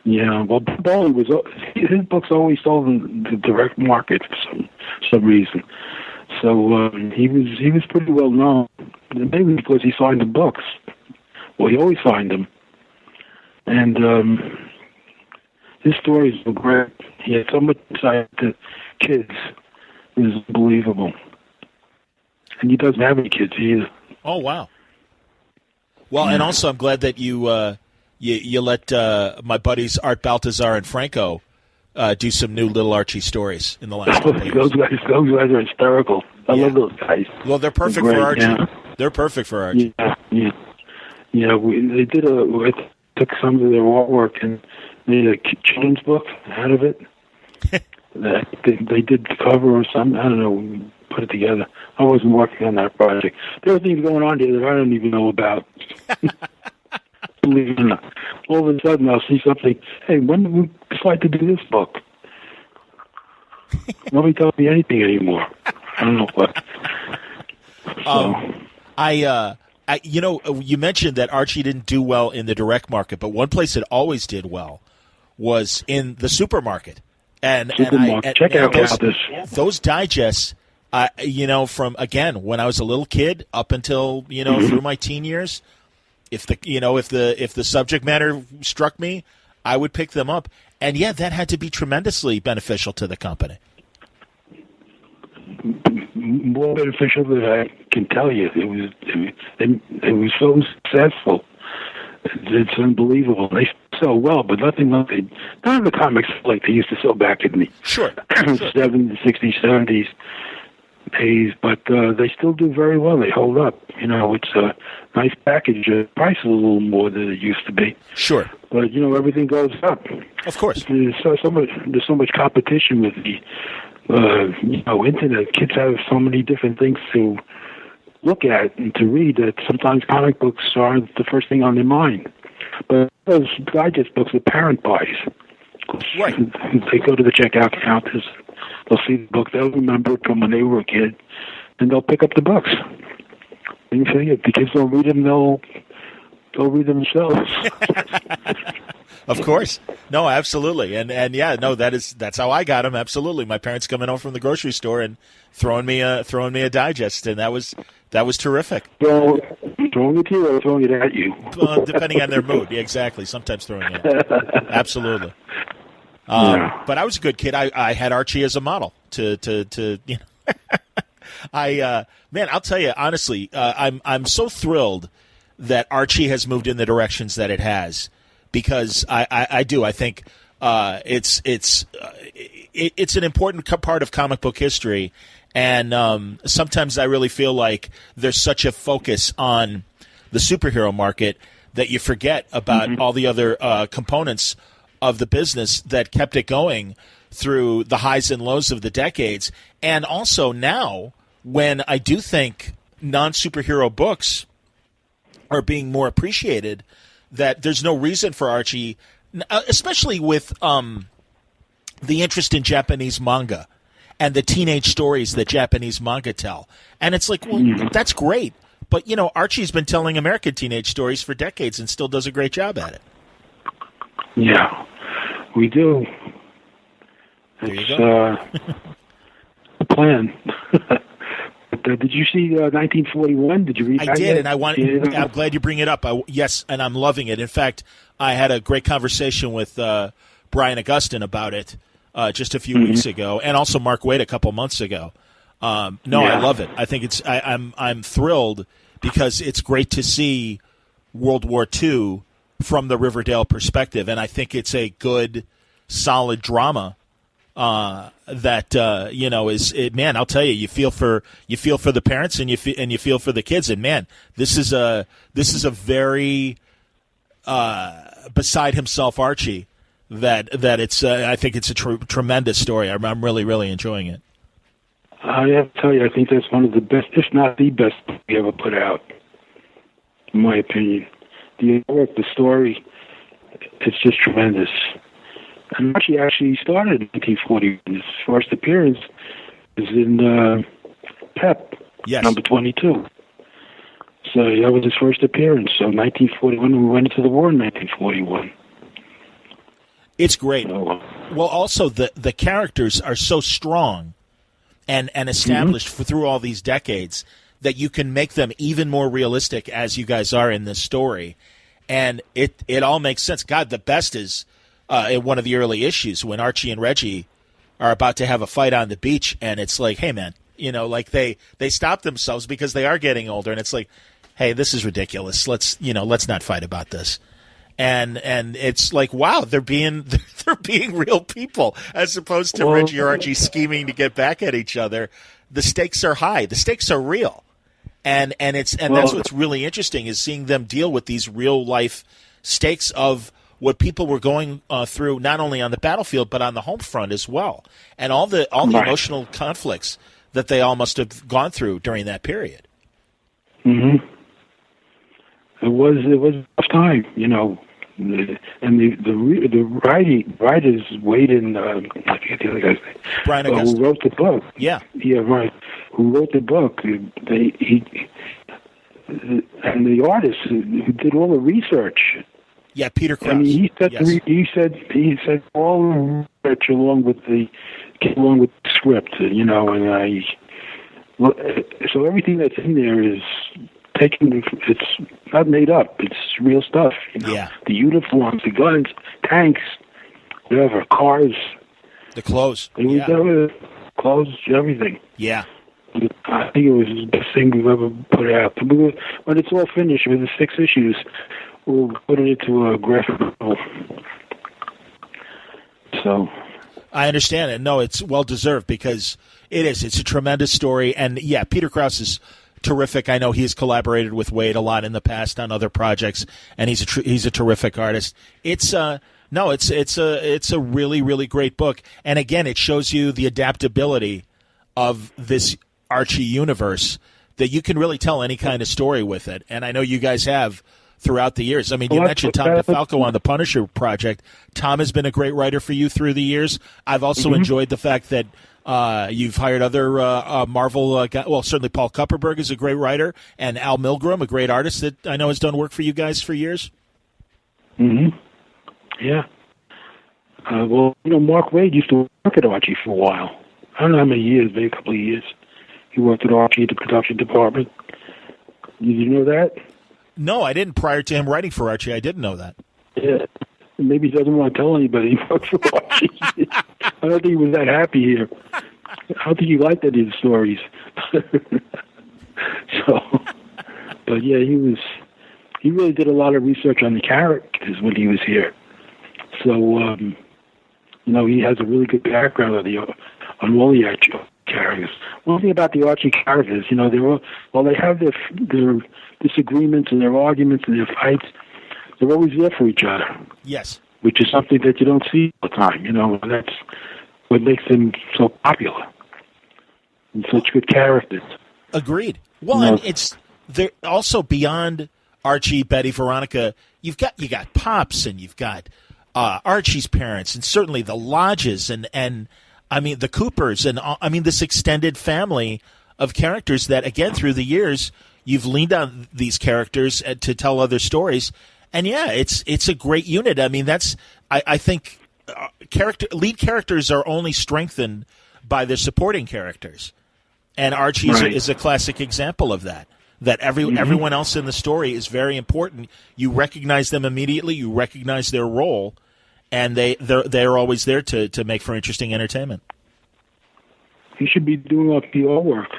Speaker 3: Yeah, well, Bowley his books always sold in the direct market for some reason. So he was pretty well known, maybe because he signed the books. Well, he always signed them, and his stories were great. He had so much insight to kids; it was unbelievable. And he doesn't have any kids either.
Speaker 2: Oh wow! Well, and also I'm glad that you let my buddies Art Baltazar and Franco do some new Little Archie stories in the last couple of years.
Speaker 3: Those guys are hysterical. I love those guys.
Speaker 2: Well, they're perfect for Archie. Yeah. They're perfect for Archie.
Speaker 3: Yeah. They took some of their artwork and made a children's book out of it. They did the cover or something. I don't know. We put it together. I wasn't working on that project. There are things going on here that I don't even know about. Believe it or not. All of a sudden, I'll see something. Hey, when did we decide to do this book? Nobody tells me anything anymore. I don't know what.
Speaker 2: You mentioned that Archie didn't do well in the direct market, but one place it always did well was in the supermarket.
Speaker 3: Check out
Speaker 2: those digests. From again when I was a little kid up until through my teen years. If the subject matter struck me, I would pick them up, and that had to be tremendously beneficial to the company.
Speaker 3: More beneficial than I can tell you. It was so successful. It's unbelievable. They sell well, but none of the comics like they used to sell back in the 70s, 60s, 70s. Days, but they still do very well. They hold up. It's a nice package. Price is a little more than it used to be.
Speaker 2: Sure.
Speaker 3: But everything goes up.
Speaker 2: Of course.
Speaker 3: There's so much competition with the internet. Kids have so many different things to look at and to read that sometimes comic books are the first thing on their mind. But those digest books, the parent buys.
Speaker 2: Right.
Speaker 3: They go to the checkout counters. They'll see the book. They'll remember it from when they were a kid, and they'll pick up the books. And if the kids don't read them, they'll read them themselves.
Speaker 2: Of course, no, absolutely, and that's how I got them. Absolutely, my parents coming home from the grocery store and throwing me a digest, and that was terrific.
Speaker 3: Throwing it to you or throwing it at you,
Speaker 2: depending on their mood. Yeah, exactly. Sometimes throwing it. Absolutely. But I was a good kid. I had Archie as a model I'll tell you honestly, I'm so thrilled that Archie has moved in the directions that it has, because I do. I think it's an important part of comic book history, and sometimes I really feel like there's such a focus on the superhero market that you forget about all the other components of the business that kept it going through the highs and lows of the decades. And also now, when I do think non-superhero books are being more appreciated, that there's no reason for Archie, especially with the interest in Japanese manga and the teenage stories that Japanese manga tell. And it's like, well, that's great. But, Archie's been telling American teenage stories for decades and still does a great job at it.
Speaker 3: Yeah, we do.
Speaker 2: There you go.
Speaker 3: The plan. Did you see 1941? Did you read that?
Speaker 2: I did, and I'm glad you bring it up. Yes, and I'm loving it. In fact, I had a great conversation with Brian Augustin about it just a few weeks ago, and also Mark Waid a couple months ago. I love it. I think I'm thrilled because it's great to see World War II from the Riverdale perspective, and I think it's a good, solid drama that is. Man, I'll tell you, you feel for the parents and you feel for the kids, and man, this is a very beside himself Archie that it's. I think it's a tremendous story. I'm really, really enjoying it.
Speaker 3: I have to tell you, I think that's one of the best, if not the best, we ever put out, in my opinion. The artwork, the story, it's just tremendous. And Archie actually started in 1940. His first appearance was in PEP,
Speaker 2: yes.
Speaker 3: number 22. So that was his first appearance. So 1941, we went into the war in 1941.
Speaker 2: It's great.
Speaker 3: So,
Speaker 2: well, also, the characters are so strong and established through all these decades that you can make them even more realistic as you guys are in this story. And it all makes sense. God, the best is in one of the early issues when Archie and Reggie are about to have a fight on the beach, and it's like, hey, man, like they stop themselves because they are getting older, and it's like, hey, this is ridiculous. Let's not fight about this. And it's like, wow, they're being real people as opposed to Reggie or Archie scheming to get back at each other. The stakes are high. The stakes are real. And that's what's really interesting is seeing them deal with these real life stakes of what people were going through, not only on the battlefield but on the home front as well, and all the emotional conflicts that they all must have gone through during that period.
Speaker 3: Mm-hmm. It was a tough time, and the writers Wade and I forget the other guy's name.
Speaker 2: Brian Augusta.
Speaker 3: Who wrote the book?
Speaker 2: Yeah,
Speaker 3: right. Who wrote the book? And the artist who did all the research.
Speaker 2: Yeah, Peter Krause.
Speaker 3: I mean, he said
Speaker 2: yes.
Speaker 3: he said all the research along with the script, so everything that's in there is taken. It's not made up. It's real stuff.
Speaker 2: Yeah.
Speaker 3: The uniforms, the guns, tanks, whatever, cars,
Speaker 2: the clothes.
Speaker 3: Clothes, everything.
Speaker 2: Yeah.
Speaker 3: I think it was the best thing we've ever put out. When it's all finished with the 6 issues, we'll put it into a graphic novel. So
Speaker 2: I understand it. No, it's well deserved because it is. It's a tremendous story, and yeah, Peter Krause is terrific. I know he's collaborated with Wade a lot in the past on other projects, and he's a terrific artist. It's a really, really great book, and again, it shows you the adaptability of this Archie universe, that you can really tell any kind of story with it. And I know you guys have throughout the years. I mean, you mentioned Tom DeFalco on the Punisher project. Tom has been a great writer for you through the years. I've also enjoyed the fact that you've hired other Marvel guys. Well, certainly Paul Kupperberg is a great writer, and Al Milgrom, a great artist that I know has done work for you guys for years.
Speaker 3: Mm-hmm. Yeah. Mark Waid used to work at Archie for a while. I don't know how many years, maybe a couple of years. He worked at Archie at the production department. Did you know that?
Speaker 2: No, I didn't. Prior to him writing for Archie, I didn't know that.
Speaker 3: Yeah. Maybe he doesn't want to tell anybody he worked for Archie. I don't think he was that happy here. I don't think he liked any of the stories. But yeah, he really did a lot of research on the characters when he was here. So, he has a really good background on all the Archie characters. One thing about the Archie characters, they have their disagreements and their arguments and their fights, they're always there for each other.
Speaker 2: Yes. Which
Speaker 3: is something that you don't see all the time, and that's what makes them so popular and such good characters.
Speaker 2: Agreed. Well, and they're also beyond Archie, Betty, Veronica. You got Pops, and you've got Archie's parents, and certainly the Lodges, and I mean the Coopers, and this extended family of characters that, again, through the years, you've leaned on these characters to tell other stories. And yeah, it's a great unit. I mean, I think lead characters are only strengthened by their supporting characters, and Archie is a classic example of that. That everyone else in the story is very important. You recognize them immediately. You recognize their role, and they're always there to make for interesting entertainment.
Speaker 3: He should be doing our PR work.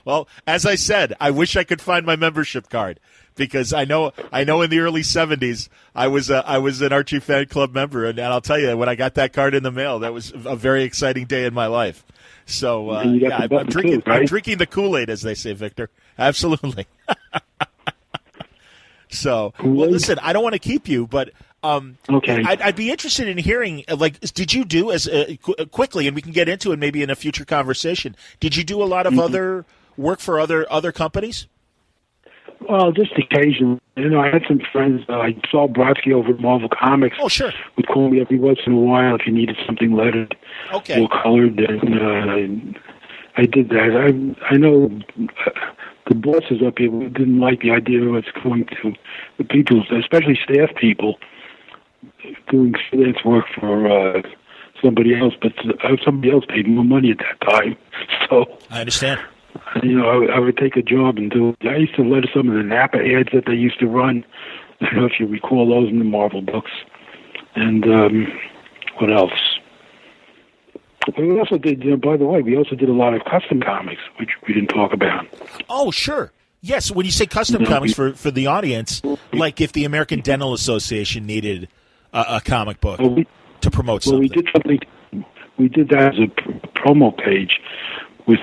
Speaker 2: Well, as I said, I wish I could find my membership card, because I know in the early 70s I was an Archie fan club member, and I'll tell you, when I got that card in the mail, that was a very exciting day in my life. So I'm drinking the Kool-Aid, as they say, Victor. Absolutely. So, well, listen, I don't want to keep you, but
Speaker 3: Okay.
Speaker 2: I'd be interested in hearing, like, did you do as quickly, and we can get into it maybe in a future conversation. Did you do a lot of other work for other companies?
Speaker 3: Well, just occasionally. I had some friends. I saw Brodsky over at Marvel Comics.
Speaker 2: Oh, sure.
Speaker 3: Would call me every once in a while if you needed something lettered or colored, and I did that. I know the bosses up here didn't like the idea of what's going to the people, especially staff people, doing freelance work for somebody else, but somebody else paid more money at that time. So
Speaker 2: I understand.
Speaker 3: I would take a job and do it. I used to letter some of the Napa ads that they used to run. I don't know if you recall those in the Marvel books. And what else? We also did, by the way, we also did a lot of custom comics, which we didn't talk about.
Speaker 2: Oh, sure. Yes, when you say custom comics for the audience, like if the American Dental Association needed a comic book to promote something.
Speaker 3: We did something. We did that as a promo page with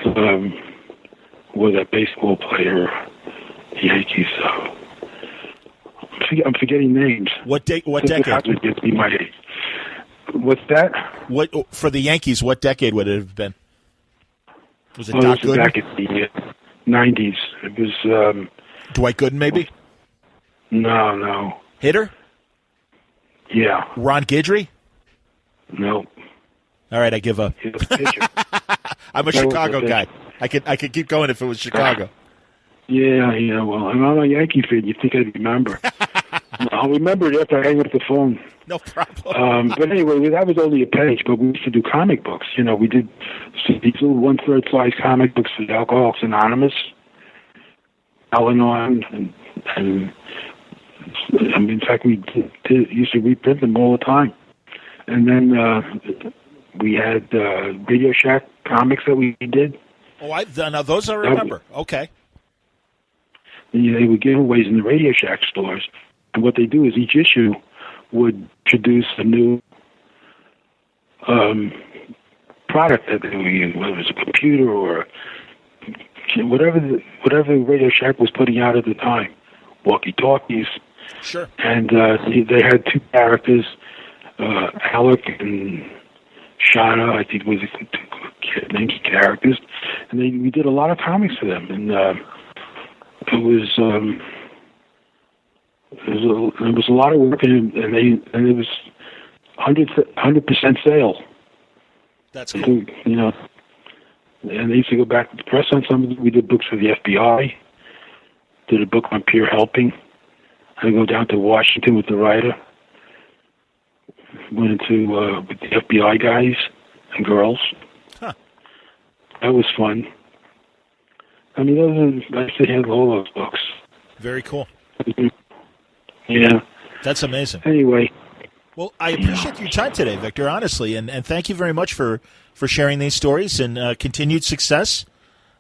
Speaker 3: that baseball player, the Yankees. I'm forgetting names.
Speaker 2: What decade?
Speaker 3: Would be my age. What's that?
Speaker 2: What for the Yankees? What decade would it have been? Was it
Speaker 3: Doc
Speaker 2: Gooden?
Speaker 3: Back in the 90s. It was
Speaker 2: Dwight Gooden, maybe.
Speaker 3: No.
Speaker 2: Hitter?
Speaker 3: Yeah.
Speaker 2: Ron Guidry?
Speaker 3: No.
Speaker 2: All right, I give up.
Speaker 3: He was a pitcher.
Speaker 2: I'm a Chicago guy. I could keep going if it was Chicago.
Speaker 3: Yeah. Well, I'm not a Yankee fan. You think I'd remember? I'll remember it after I hang up the phone.
Speaker 2: No problem.
Speaker 3: But anyway, that was only a page, but we used to do comic books. We did these little 1/3 size comic books for the Alcoholics Anonymous, Al-Anon, and in fact, we used to reprint them all the time. And then we had Radio Shack comics that we did.
Speaker 2: Oh, now those I remember. Okay.
Speaker 3: They were giveaways in the Radio Shack stores. And what they do is each issue would produce a new product that they were using, whether it was a computer or whatever Radio Shack was putting out at the time, walkie-talkies.
Speaker 2: Sure.
Speaker 3: And they had two characters, Alec and Shauna, I think was the two named characters, and we did a lot of comics for them, and it was a lot of work, and it was 100% sale.
Speaker 2: That's cool.
Speaker 3: And they used to go back to the press on some of it. We did books for the FBI. Did a book on peer helping. I go down to Washington with the writer. Went into with the FBI guys and girls.
Speaker 2: Huh.
Speaker 3: That was fun. I mean, I used to handle all those books.
Speaker 2: Very cool.
Speaker 3: Yeah.
Speaker 2: That's amazing.
Speaker 3: Anyway.
Speaker 2: Well, I appreciate your time today, Victor, honestly, and thank you very much for sharing these stories and continued success.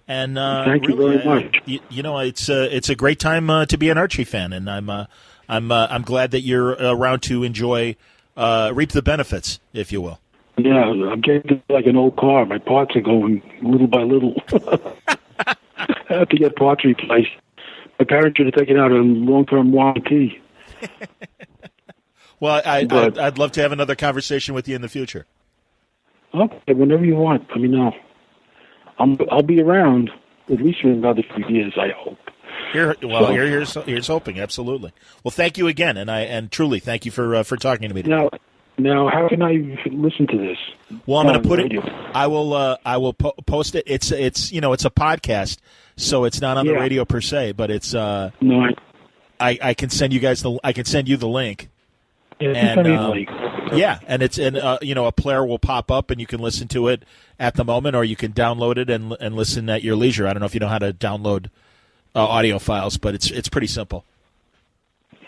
Speaker 2: And
Speaker 3: thank you very much.
Speaker 2: It's a great time to be an Archie fan, and I'm glad that you're around to enjoy reap the benefits, if you will.
Speaker 3: Yeah, I'm getting like an old car. My parts are going little by little. I have to get parts replaced. My parents should have taken out a long-term warranty.
Speaker 2: Well, I'd love to have another conversation with you in the future.
Speaker 3: Okay, whenever you want, let me know. I'll be around at least for another few years, I hope.
Speaker 2: Here's hoping. Absolutely. Well, thank you again, and truly thank you for talking to me today.
Speaker 3: Now, how can I listen to this?
Speaker 2: Well, I'm going to put it. I will post it. It's a podcast, so it's not on the radio per se, but it's. No, I can send you guys I can send you the link.
Speaker 3: Yeah,
Speaker 2: and it's a player will pop up and you can listen to it at the moment, or you can download it and listen at your leisure. I don't know if you know how to download audio files, but it's pretty simple.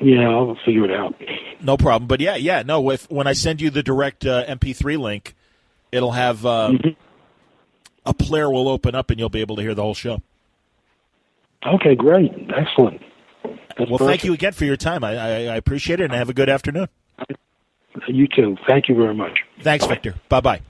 Speaker 3: Yeah, I'll figure it out.
Speaker 2: No problem. But when I send you the direct MP3 link, it'll have a player will open up and you'll be able to hear the whole show.
Speaker 3: Okay, great, excellent. That's perfect.
Speaker 2: Thank you again for your time. I appreciate it, and have a good afternoon.
Speaker 3: You too. Thank you very much.
Speaker 2: Thanks, Victor. Bye-bye.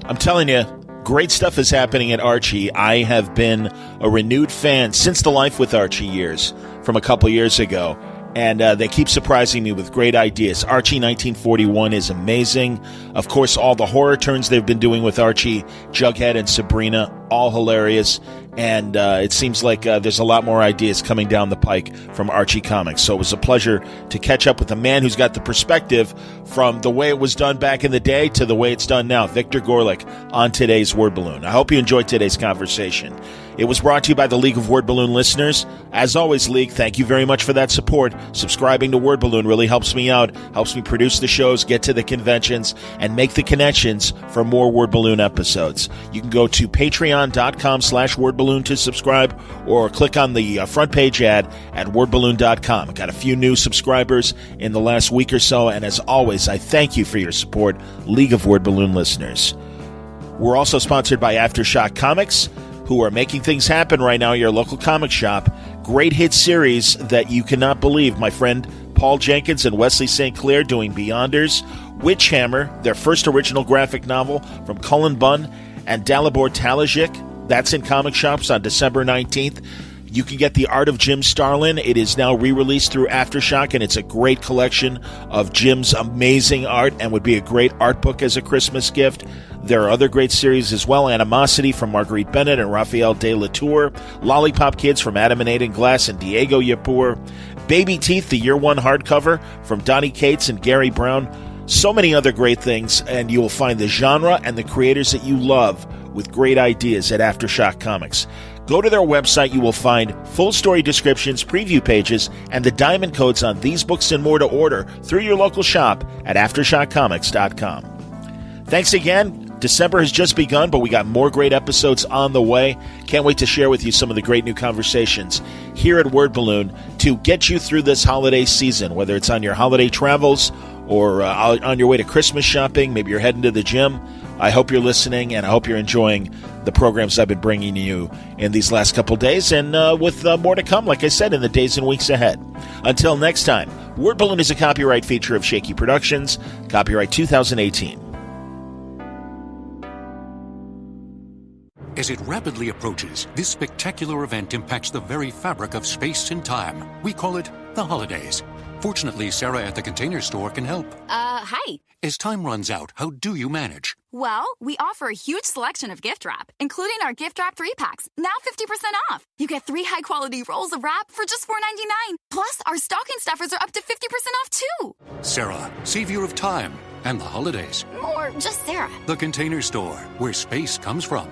Speaker 2: I'm telling you, Great stuff is happening at Archie. I have been a renewed fan since the Life with Archie years from a couple years ago. And they keep surprising me with great ideas. Archie 1941 is amazing. Of course, all the horror turns they've been doing with Archie, Jughead and Sabrina, all hilarious. And it seems like there's a lot more ideas coming down the pike from Archie Comics. So it was a pleasure to catch up with a man who's got the perspective from the way it was done back in the day to the way it's done now. Victor Gorelick on today's Word Balloon. I hope you enjoyed today's conversation. It was brought to you by the League of Word Balloon listeners. As always, League, thank you very much for that support. Subscribing to Word Balloon really helps me out, helps me produce the shows, get to the conventions, and make the connections for more Word Balloon episodes. You can go to patreon.com/wordballoon to subscribe, or click on the front page ad at wordballoon.com. I got a few new subscribers in the last week or so, and as always, I thank you for your support, League of Word Balloon listeners. We're also sponsored by Aftershock Comics, who are making things happen right now at your local comic shop. Great hit series that you cannot believe. My friend Paul Jenkins and Wesley St. Clair doing Beyonders, Witchhammer, their first original graphic novel from Cullen Bunn and Dalibor Talajic. That's in comic shops on December 19th. You can get The Art of Jim Starlin. It is now re-released through Aftershock, and it's a great collection of Jim's amazing art and would be a great art book as a Christmas gift. There are other great series as well. Animosity from Marguerite Bennett and Raphael de la Tour. Lollipop Kids from Adam and Aidan Glass and Diego Yapur. Baby Teeth, the Year One hardcover from Donnie Cates and Gary Brown. So many other great things, and you will find the genre and the creators that you love with great ideas at Aftershock Comics. Go to their website. You will find full story descriptions, preview pages, and the diamond codes on these books and more to order through your local shop at AftershockComics.com. Thanks again. December has just begun, but we got more great episodes on the way. Can't wait to share with you some of the great new conversations here at Word Balloon to get you through this holiday season, whether it's on your holiday travels or on your way to Christmas shopping. Maybe you're heading to the gym. I hope you're listening, and I hope you're enjoying the programs I've been bringing you in these last couple days, and with more to come, like I said, in the days and weeks ahead. Until next time, Word Balloon is a copyright feature of Shaky Productions, copyright 2018.
Speaker 4: As it rapidly approaches, this spectacular event impacts the very fabric of space and time. We call it the holidays. Fortunately, Sarah at the Container Store can help.
Speaker 5: Hi.
Speaker 4: As time runs out, how do you manage?
Speaker 5: Well, we offer a huge selection of gift wrap, including our gift wrap 3-packs, now 50% off. You get 3 high-quality rolls of wrap for just $4.99. Plus, our stocking stuffers are up to 50% off, too.
Speaker 4: Sarah, savior of time and the holidays.
Speaker 5: Or just Sarah.
Speaker 4: The Container Store, where space comes from.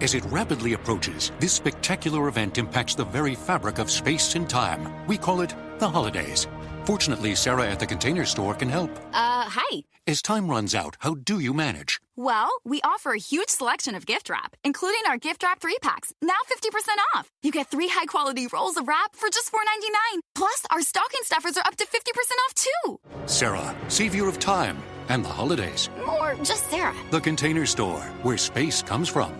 Speaker 4: As it rapidly approaches, this spectacular event impacts the very fabric of space and time. We call it the holidays. Fortunately, Sarah at the Container Store can help.
Speaker 5: Hi.
Speaker 4: As time runs out, how do you manage?
Speaker 5: Well, we offer a huge selection of gift wrap, including our gift wrap 3-packs, now 50% off. You get 3 high-quality rolls of wrap for just $4.99. Plus, our stocking stuffers are up to 50% off, too.
Speaker 4: Sarah, savior of time and the holidays.
Speaker 5: Or just Sarah.
Speaker 4: The Container Store, where space comes from.